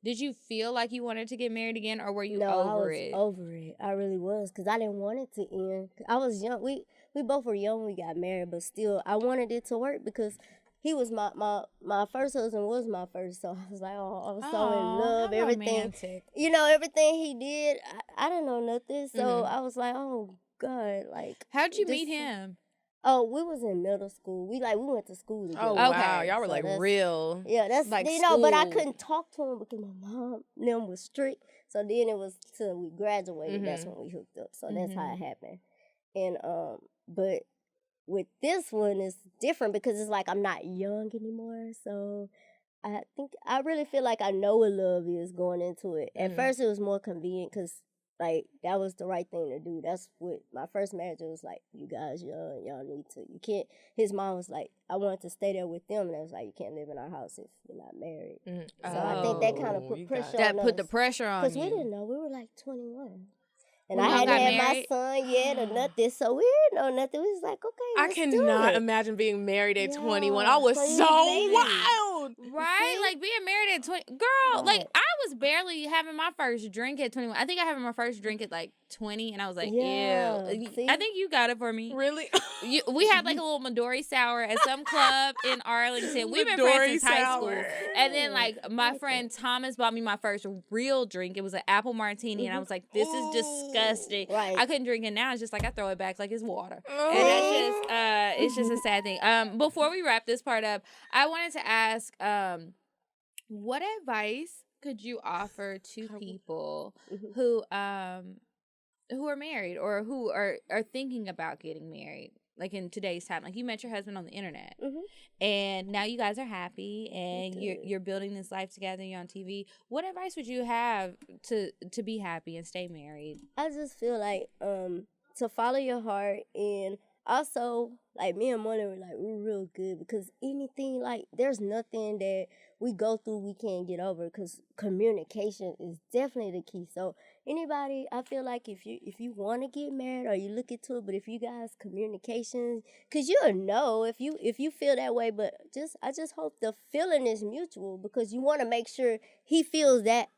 did you feel like you wanted to get married again, or were you over it? No, I was over it. I really was, because I didn't want it to end. I was young. We both were young when we got married, but still, I wanted it to work because he was my first husband was my first, so I was like, I was so in love. Everything, romantic. Everything he did, I didn't know nothing, so I was like, oh God, like. How'd you meet him? Oh, we was in middle school. We went to school together. Oh, wow. Y'all were like real. Yeah, that's like but I couldn't talk to him because my mom them was strict. So then it was till we graduated. That's when we hooked up. So that's how it happened. And but with this one it's different because it's like I'm not young anymore. So I think I really feel like I know what love is going into it. At first it was more convenient because like, that was the right thing to do. That's what my first marriage was like, you guys young, y'all need to, you can't, his mom was like, I wanted to stay there with them, and I was like, you can't live in our house if you're not married. So I think that kind of put pressure on us. That put the pressure on you. Because we didn't know, we were like 21. And I hadn't had my son yet or nothing, so we didn't know nothing. We was like, okay, I cannot imagine being married at 21. I was so wild. Right? Like, being married at 20. Girl, like, I was barely having my first drink at 21. I think I had my first drink at, like, 20, and I was like, ew. See? I think you got it for me. Really? We had, like, a little Midori sour at some club in Arlington. We've been friends since high school. And then, like, my friend Thomas bought me my first real drink. It was an apple martini, and I was like, this is disgusting. Right. I couldn't drink it now. It's just like I throw it back like it's water. And that's just, it's just a sad thing. Before we wrap this part up, I wanted to ask, what advice could you offer to people who are married or who are thinking about getting married, like in today's time? Like, you met your husband on the internet, and now you guys are happy, and you're building this life together. You're on TV. What advice would you have to be happy and stay married? I just feel like to follow your heart, and also, like, me and Monie were like, we're real good because anything, like, there's nothing that we go through we can't get over because communication is definitely the key. So anybody, I feel like if you want to get married or you look into it, but if you guys communications, because you'll know if you feel that way, but I just hope the feeling is mutual because you want to make sure he feels that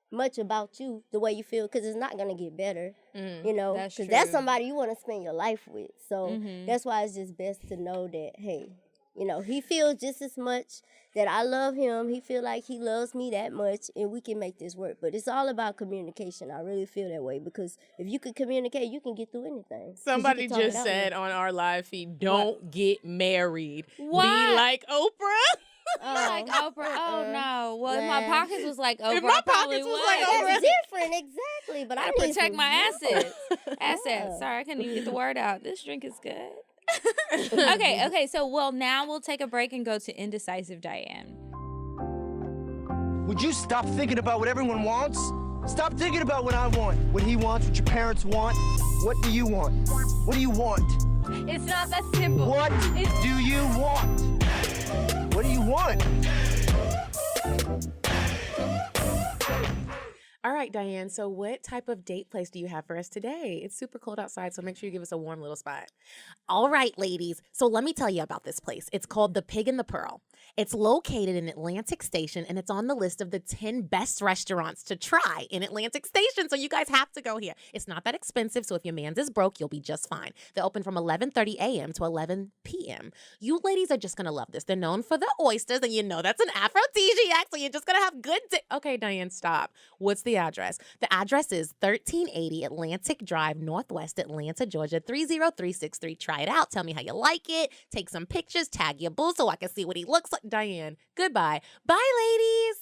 much about you the way you feel, because it's not going to get better, because that's somebody you want to spend your life with. So that's why it's just best to know that, hey, You know, he feels just as much that I love him. He feel like he loves me that much, and we can make this work. But it's all about communication. I really feel that way because if you can communicate, you can get through anything. Somebody just said on our live feed, don't get married. What? Be like Oprah. Like Oprah. Oh no. Well, if my pockets was like Oprah, if my pockets was like That's Oprah, different, exactly. But I need protect some my assets. Yeah. Sorry, I couldn't even get the word out. This drink is good. Okay. So, now we'll take a break and go to Indecisive Diane. Would you stop thinking about what everyone wants? Stop thinking about what I want, what he wants, what your parents want. What do you want? What do you want? It's not that simple. What do you want? What do you want? All right, Diane, so what type of date place do you have for us today? It's super cold outside, so make sure you give us a warm little spot. All right, ladies. So let me tell you about this place. It's called The Pig and the Pearl. It's located in Atlantic Station, and it's on the list of the 10 best restaurants to try in Atlantic Station, so you guys have to go here. It's not that expensive, so if your man's is broke, you'll be just fine. They're open from 11:30 a.m. to 11 p.m. You ladies are just going to love this. They're known for the oysters, and you know that's an aphrodisiac, so you're just going to have good Okay, Diane, stop. What's the address? The address is 1380 Atlantic Drive, Northwest Atlanta, Georgia, 30363. Try it out. Tell me how you like it. Take some pictures. Tag your boo so I can see what he looks like. Diane, goodbye. Bye, ladies.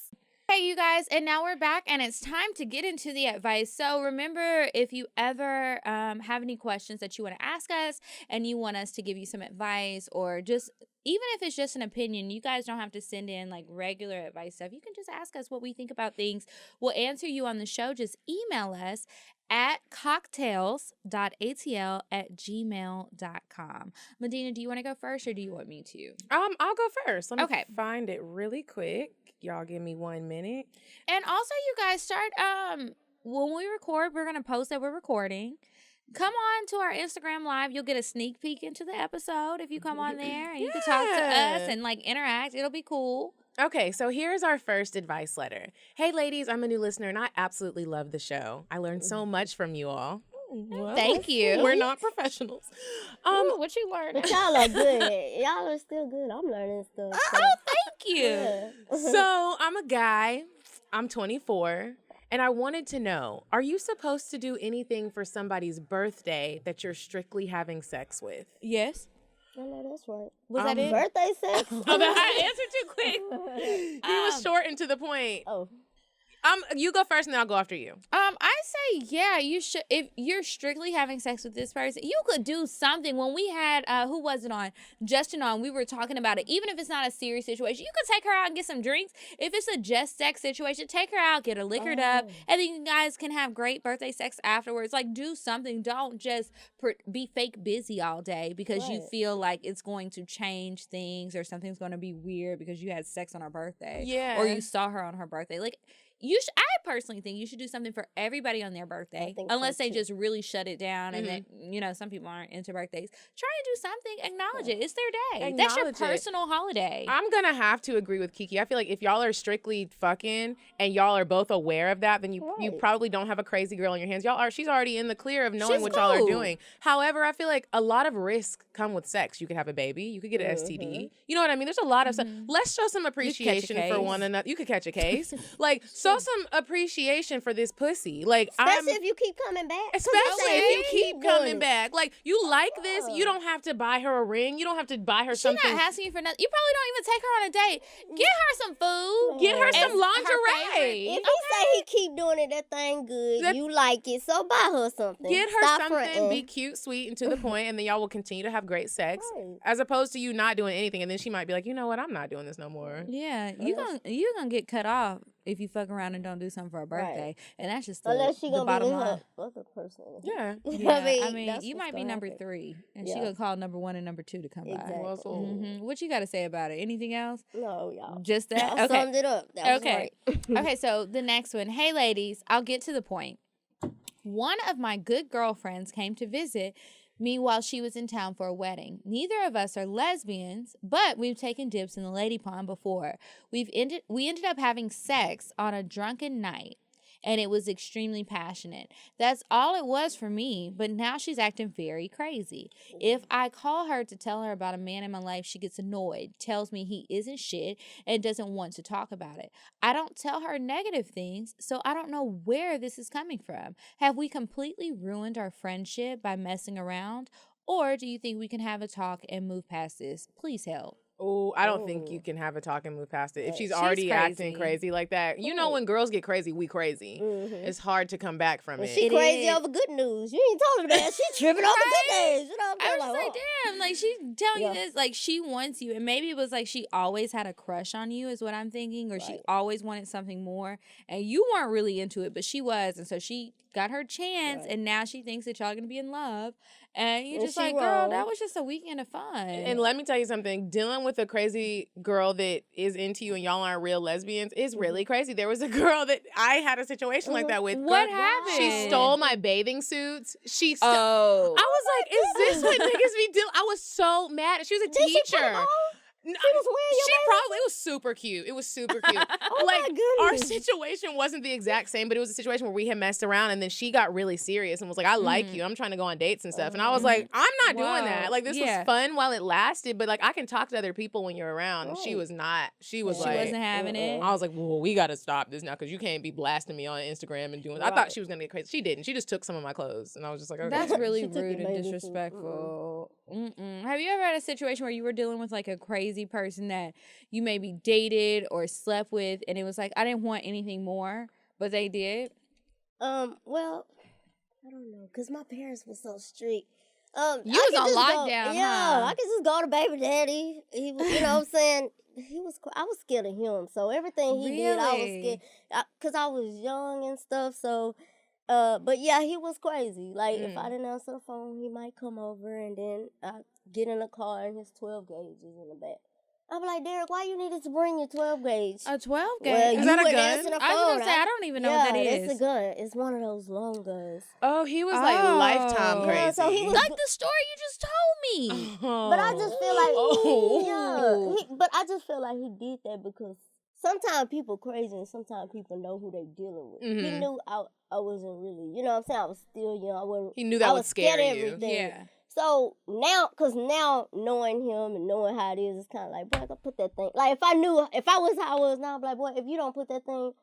Hey, you guys, and now we're back, and it's time to get into the advice. So remember, if you ever have any questions that you want to ask us and you want us to give you some advice, or just even if it's just an opinion, you guys don't have to send in like regular advice stuff. You can just ask us what we think about things. We'll answer you on the show. Just email us at cocktales.atl@gmail.com. Medina, do you want to go first, or do you want me to? I'll go first. Let me find it really quick. Y'all give me 1 minute. And also, you guys start when we record, we're gonna post that we're recording. Come on to our Instagram Live. You'll get a sneak peek into the episode if you come on there, and you can talk to us and like interact. It'll be cool. Okay, so here's our first advice letter. Hey, ladies, I'm a new listener, and I absolutely love the show. I learned so much from you all. Well, thank you. We're not professionals. What you learning? But y'all are good. Y'all are still good. I'm learning stuff. So. Oh, thank you. Yeah. So I'm a guy. I'm 24. And I wanted to know, are you supposed to do anything for somebody's birthday that you're strictly having sex with? Yes. I know that's right. Was that it? Birthday sex? Oh, I answered too quick. He was short and to the point. Oh. You go first and then I'll go after you. I say, yeah, you should. If you're strictly having sex with this person, you could do something. When we had, who was it on? Justin on, we were talking about it. Even if it's not a serious situation, you could take her out and get some drinks. If it's a just sex situation, take her out, get her liquored up, and then you guys can have great birthday sex afterwards. Like, do something. Don't just be fake busy all day because you feel like it's going to change things or something's going to be weird because you had sex on her birthday. Yeah. Or you saw her on her birthday. Like, I personally think you should do something for everybody on their birthday, unless they just really shut it down. And then, some people aren't into birthdays. Try and do something. Acknowledge it. It's their day. That's your personal holiday. I'm going to have to agree with Kiki. I feel like if y'all are strictly fucking and y'all are both aware of that, then you probably don't have a crazy girl on your hands. She's already in the clear of knowing what y'all are doing. However, I feel like a lot of risks come with sex. You could have a baby. You could get an STD. You know what I mean? There's a lot of stuff. Let's show some appreciation for one another. You could catch a case. Show some appreciation for this pussy. Especially if you keep coming back. Especially if you keep coming back. You like this, you don't have to buy her a ring. You don't have to buy her something. She's not asking you for nothing. You probably don't even take her on a date. Get her some food. Get her some lingerie. If he say he keep doing it, that thing good, you like it, so buy her something. Get her something, be cute, sweet, and to the point, and then y'all will continue to have great sex, as opposed to you not doing anything, and then she might be like, you know what, I'm not doing this no more. Yeah, you're gonna get cut off if you fuck around and don't do something for her birthday, and that's just unless she gonna bottom be line. Her other person. Yeah, I mean, you might be number 3, and she gonna call number 1 and number 2 to come by. What you got to say about it? Anything else? No, y'all. Just that. Y'all summed it up. That was right. Okay, so the next one. Hey, ladies, I'll get to the point. One of my good girlfriends came to visit me while she was in town for a wedding. Neither of us are lesbians, but we've taken dips in the lady pond before. We ended up having sex on a drunken night. and it was extremely passionate. That's all it was for me, but now she's acting very crazy. If I call her to tell her about a man in my life, she gets annoyed, tells me he isn't shit, and doesn't want to talk about it. I don't tell her negative things, so I don't know where this is coming from. Have we completely ruined our friendship by messing around? Or do you think we can have a talk and move past this? Please help. Oh, I don't think you can have a talk and move past it. If she's already acting crazy like that, you know, when girls get crazy, we crazy. It's hard to come back from it. She crazy over good news. You ain't told her that. She tripping over good news. You know what I was like, damn, like she's telling you this, like she wants you, and maybe it was like she always had a crush on you, is what I'm thinking, or she always wanted something more, and you weren't really into it, but she was, and so she got her chance, and now she thinks that y'all gonna be in love, and you're just like, girl, that was just a weekend of fun. And let me tell you something, dealing with a crazy girl that is into you and y'all aren't real lesbians is really crazy. There was a girl that I had a situation like that with. What happened? She stole my bathing suits. I was like, is this what niggas be doing? I was so mad. She was a teacher. It was super cute. It was super cute. my goodness. Our situation wasn't the exact same, but it was a situation where we had messed around, and then she got really serious and was like, I like you. I'm trying to go on dates and stuff. And I was like, I'm not doing that. Like, this was fun while it lasted, but like, I can talk to other people when you're around. And she was not. She was like, she wasn't having it. I was like, well, we got to stop this now, because you can't be blasting me on Instagram and doing. I thought she was gonna get crazy. She didn't. She just took some of my clothes, and I was just like, okay. That's really rude and disrespectful. Have you ever had a situation where you were dealing with like a crazy person that you maybe dated or slept with, and it was like, I didn't want anything more, but they did? Well, I don't know, because my parents were so strict. You was on lockdown, Yeah, I could just go to baby daddy. He was, you know what I'm saying? I was scared of him, so everything he did, I was scared. Because I was young and stuff, so... but yeah, he was crazy. Like, if I didn't answer the phone, he might come over, and then I get in the car and his 12 gauge is in the back. I'm like, Derek, why you needed to bring your 12 gauge? A 12 gauge? Well, is that a gun? I was going to say, I don't even know what that is. It's a gun. It's one of those long guns. Oh, he was like lifetime crazy. Yeah, so he was like the story you just told me. But I just feel like, but I just feel like he did that because sometimes people crazy and sometimes people know who they dealing with. He knew I wasn't really, you know what I'm saying? I was still young. I wasn't. He knew that would scare you. Everything. Yeah. So now, because now knowing him and knowing how it is, it's kind of like, boy, I gotta put that thing. Like, if I was how I was now, I'd be like, boy, if you don't put that thing,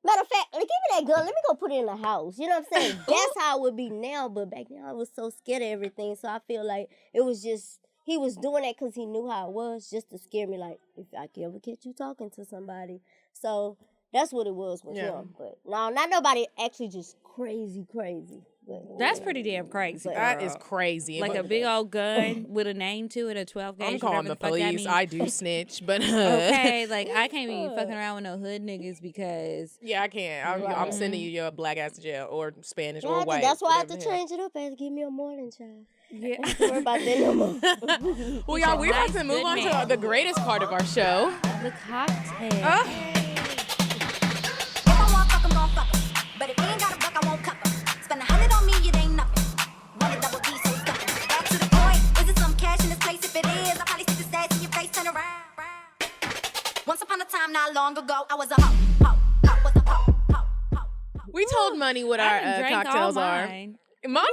matter of fact, give me that gun. Let me go put it in the house. You know what I'm saying? That's how it would be now. But back then, I was so scared of everything. So I feel like it was just, he was doing that because he knew how it was, just to scare me. Like, if I can ever catch you talking to somebody. So that's what it was with him. But no, not nobody actually just crazy. But, that's pretty damn crazy. That is crazy. Like a big old gun with a name to it, a 12 gauge. I'm calling the police. I do snitch, but okay, like I can't be fucking around with no hood niggas because I can't. I'm sending you your black ass to jail or Spanish or white. That's why I have to change it up. I have to give me a morning child. Yeah, I don't worry about that no more. Well, y'all, we're about to move on to the greatest part of our show, the cocktail. But if you ain't got a buck, I won't cup 'em. Spend 100 on me, it ain't nothing. One double D, so stuffin'. Back to the point, is it some cash in this place? If it is, I'll probably stick the stats in your face, turn around. Once upon a time, not long ago, I was a hoe. We told Money what our cocktails are. Money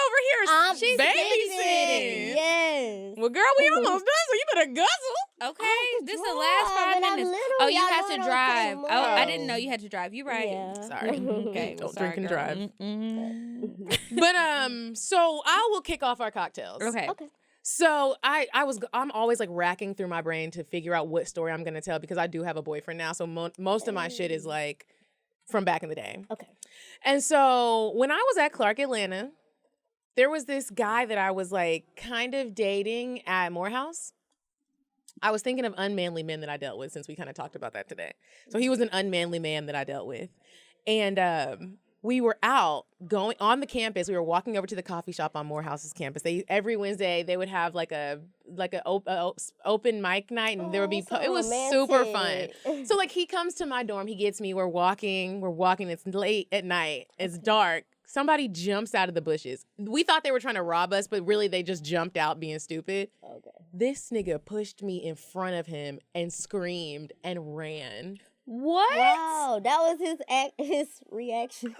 over here is she's babysitting. Yes. Well, girl, we almost done, so you better guzzle. Okay, this is the last 5 minutes. Oh, you have to drive. Oh, I didn't know you had to drive. You right. Yeah. Sorry. Okay, don't drink and drive. But so I will kick off our cocktails. Okay. So I'm always like racking through my brain to figure out what story I'm gonna tell because I do have a boyfriend now. So most of my shit is like from back in the day. Okay. And so when I was at Clark Atlanta, there was this guy that I was like kind of dating at Morehouse. I was thinking of unmanly men that I dealt with since we kind of talked about that today. So he was an unmanly man that I dealt with. And we were out going on the campus. We were walking over to the coffee shop on Morehouse's campus. Every Wednesday they would have like a open mic night, and there would be it was super fun. So like he comes to my dorm, he gets me. We're walking. It's late at night. It's dark. Somebody jumps out of the bushes. We thought they were trying to rob us, but really they just jumped out being stupid. Okay. This nigga pushed me in front of him and screamed and ran. What? Wow, that was his reaction.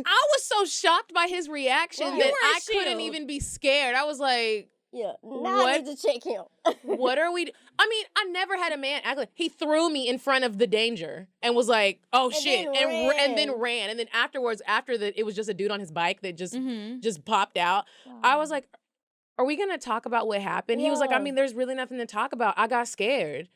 I was so shocked by his reaction Right. that You I were couldn't shield. even be scared. I was like, Yeah, now I need to check him. what are we? I mean, I never had a man act like he threw me in front of the danger and was like, "Oh shit," and then ran. And then afterwards, it was just a dude on his bike that just popped out. I was like, "Are we gonna talk about what happened?" He was like, "I mean, there's really nothing to talk about. I got scared."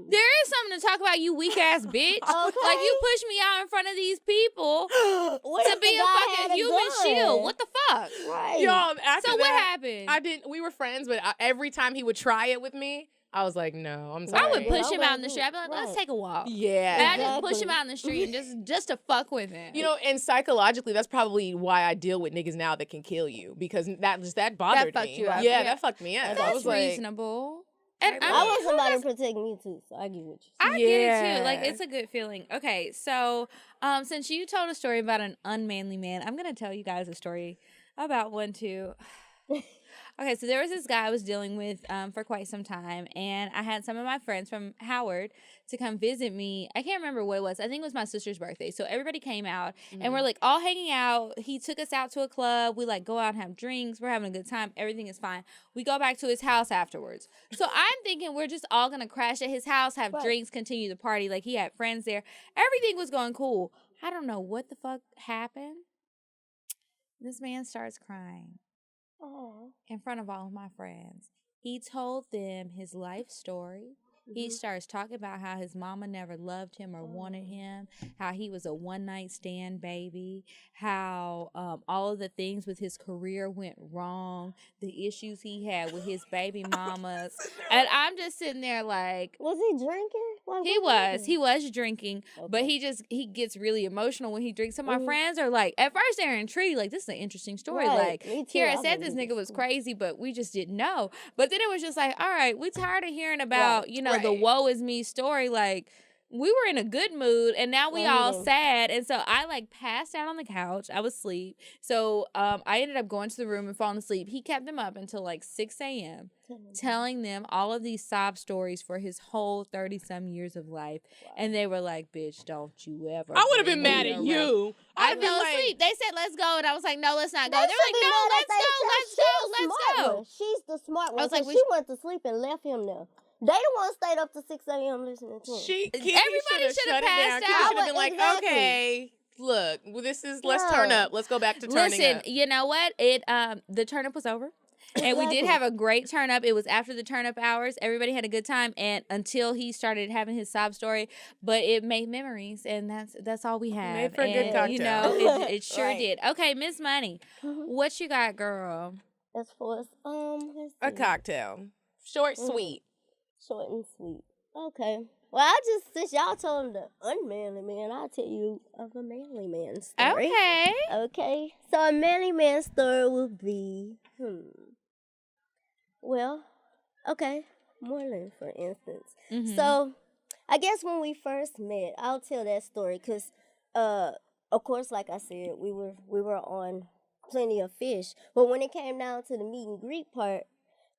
There is something to talk about, you weak ass bitch. Like, you pushed me out in front of these people to be a fucking human shield. What the fuck? Right. Y'all, after So what that, happened? We were friends, but every time he would try it with me, I was like, no, I'm sorry. I would push Yeah, him I out in the would street. I'd be like, let's right. take a walk. Yeah. And I just push him out in the street and just to fuck with him. You know, and psychologically, that's probably why I deal with niggas now that can kill you, because that bothered fucked me. you up. Yeah, Yeah. that fucked me up. I That's was like, reasonable. And I want somebody to protect me too, so I get what you I get it Yeah. too. Like, it's a good feeling. Okay, so since you told a story about an unmanly man, I'm gonna tell you guys a story about one too. Okay, so there was this guy I was dealing with for quite some time, and I had some of my friends from Howard to come visit me. I can't remember what it was. I think it was my sister's birthday. So everybody came out, and we're like all hanging out. He took us out to a club. We like go out and have drinks. We're having a good time. Everything is fine. We go back to his house afterwards. So I'm thinking we're just all gonna crash at his house, have drinks, continue the party. Like, he had friends there. Everything was going cool. I don't know what the fuck happened. This man starts crying in front of all of my friends. He told them his life story. He starts talking about how his mama never loved him or wanted him, how he was a one-night stand baby, how all of the things with his career went wrong, the issues he had with his baby mamas. And I'm just sitting there like... Was he drinking? He was drinking, but he gets really emotional when he drinks. So my friends are like, at first they're intrigued, like, this is an interesting story. Right. Me Like, too. Kiara I said this believe nigga was crazy, but we just didn't know. But then it was just like, all right, we tired of hearing about, the woe is me story. Like, we were in a good mood, and now we all sad. And so I like passed out on the couch. I was asleep. So I ended up going to the room and falling asleep. He kept them up until like 6 a.m. telling them all of these sob stories for his whole 30-some years of life. And they were like, bitch, don't you ever. I would have been bring mad me at around. you. I I'd been fell like, asleep. They said, let's go. And I was like, no, let's not go. They They were like, should be no, mad let's at go, let's themselves. go, She's let's the smart go. one. She's the smart one. I was like, She went to sleep and left him there. They the one stayed up to 6 a.m. listening to him. Everybody should have passed Kiki out. should have been like, Exactly. okay, look, let's turn up. Let's go back to turning Listen, up. you know what? The turn up was over. And we did have a great turn up. It was after the turn up hours. Everybody had a good time, and until he started having his sob story, but it made memories, and that's all we have. Made for a good cocktail. You know, it sure Right. did. Okay, Miss Money, what you got, girl? As for us, let's A see. cocktail. Short, sweet. Short and sweet. Okay. Well, since y'all told the unmanly man, I'll tell you of a manly man story. Okay. Okay. So a manly man story would be, well, okay, Moreland, for instance. So I guess when we first met, I'll tell that story because, of course, like I said, we were on Plenty of Fish. But when it came down to the meet and greet part,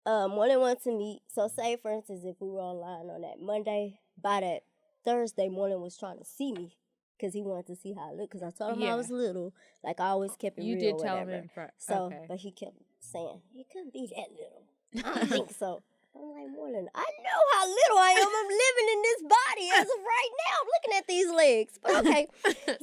Moreland wanted to meet. So say, for instance, if we were online on that Monday, by that Thursday, Moreland was trying to see me because he wanted to see how I looked. Because I told him I was little. Like, I always kept it real. You did or tell him whatever. in front. So, Okay. but he kept saying, he couldn't be that little. I don't think so. I'm like, Moreland, I know how little I am. I'm living in this body as of right now. I'm looking at these legs. But okay.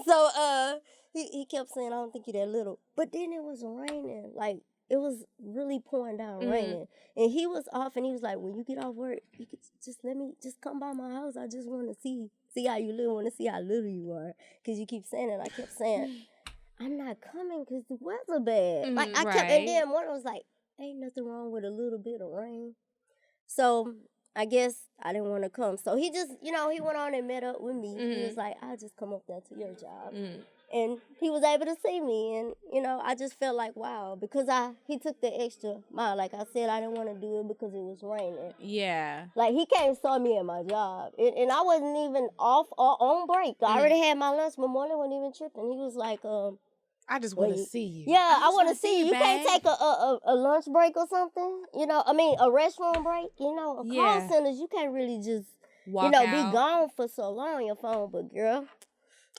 So he kept saying, I don't think you're that little. But then it was raining. Like, it was really pouring down raining. And he was off, and he was like, when you get off work, you could just come by my house. I just want to see how you live. I want to see how little you are. Because you keep saying it. I kept saying, I'm not coming because the weather bad. Like, I kept, and then one was like, ain't nothing wrong with a little bit of rain. So I guess I didn't want to come. So he just, he went on and met up with me. He was like, I'll just come up there to your job. And he was able to see me. And, I just felt like, wow, because he took the extra mile. Like I said, I didn't want to do it because it was raining. Yeah. Like, he came and saw me at my job. And I wasn't even off or on break. I already had my lunch, but Moreland wasn't even tripping. He was like, I just want to see you. yeah, I want to see you. You can't take a lunch break or something. A restroom break. Call centers, you can't really just Walk be out. gone for so long on your phone. But girl,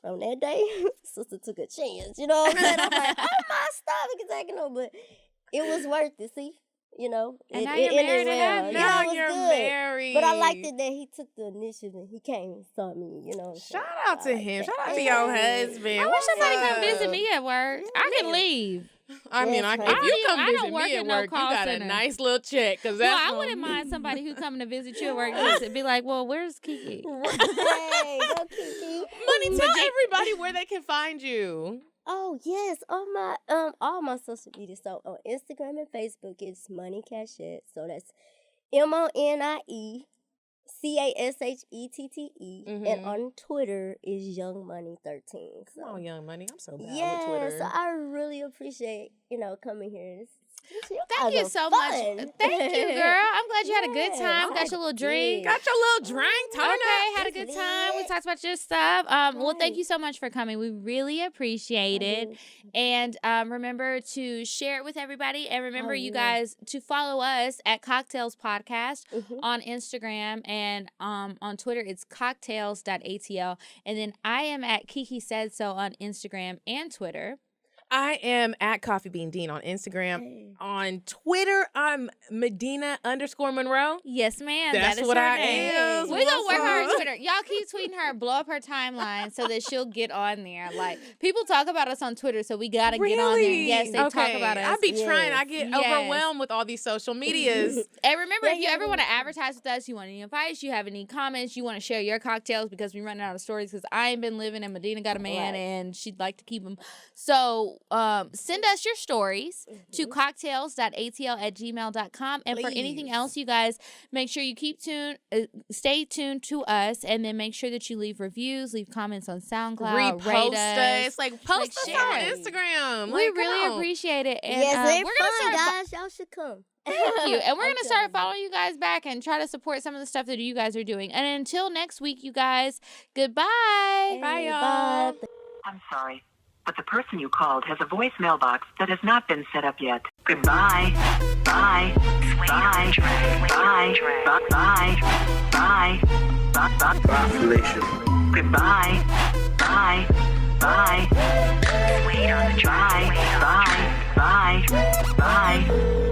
on that day, sister took a chance. You know what I'm saying? I'm like, oh my stomach is taking over. But it was worth it, see? And now it you're married ended and well. happy. Now it was you're good. married. But I liked it that he took the initiative and he came and saw me, Shout out to him. that. Shout out to your husband. I wish What's somebody up? come visit me at work. I can leave. I mean, Yes, if honey. you come I don't visit work me at at no work, you call got center. a nice little check. Cause Well, that's I wouldn't mind somebody who coming to visit you at work just be like, well, where's Kiki? Hey, go Kiki. Money, tell everybody where they can find you. Oh yes, on my all my social media. So on Instagram and Facebook, it's Money Cashette. So that's MONIE CASHETTE, and on Twitter is Young Money 13. So. Come on, Young Money. I'm so bad with Yeah, Twitter. so I really appreciate coming here. Thank you so much. Thank you, girl. I'm glad you had a good Yes, time. I Got your little drink. Got your little drink. Turn Okay, up. had a good time. We talked about your stuff. Well, thank you so much for coming. We really appreciate it. And remember to share it with everybody. And remember, you guys, to follow us at Cocktales Podcast on Instagram and on Twitter. It's cocktales.atl. And then I am at Kiki Said So on Instagram and Twitter. I am at Coffee Bean Dean on Instagram. Hey. On Twitter, I'm Medina_Monroe. Yes, ma'am. That's that is what her I name. am. We're gonna work her on What's up? Twitter. Y'all keep tweeting her, blow up her timeline so that she'll get on there. Like, people talk about us on Twitter, so we gotta get on there. Yes, they talk about us. I be trying. I get Yes. overwhelmed with all these social medias. And remember, if you ever want to advertise with us, you want any advice, you have any comments, you want to share your cocktails because we're running out of stories because I ain't been living and Medina got a man and she'd like to keep him. So send us your stories to cocktails.atl@gmail.com. And for anything else, you guys, make sure you stay tuned to us, and then make sure that you leave reviews, leave comments on SoundCloud, Repost rate us. us. Like, post us share on it. Instagram. We Like, really come on. appreciate it. And Yes, we're it's gonna fun, start guys. Y'all should come. Thank you. And we're going to start telling you. following you guys back and try to support some of the stuff that you guys are doing. And until next week, you guys, goodbye. Bye, Hey, y'all. bye. I'm sorry, but the person you called has a voicemail box that has not been set up yet. Goodbye. Bye. Bye. Bye. Bye. Bye. Bye. Population. Goodbye. Bye. Bye. Bye. Bye. Bye. Bye.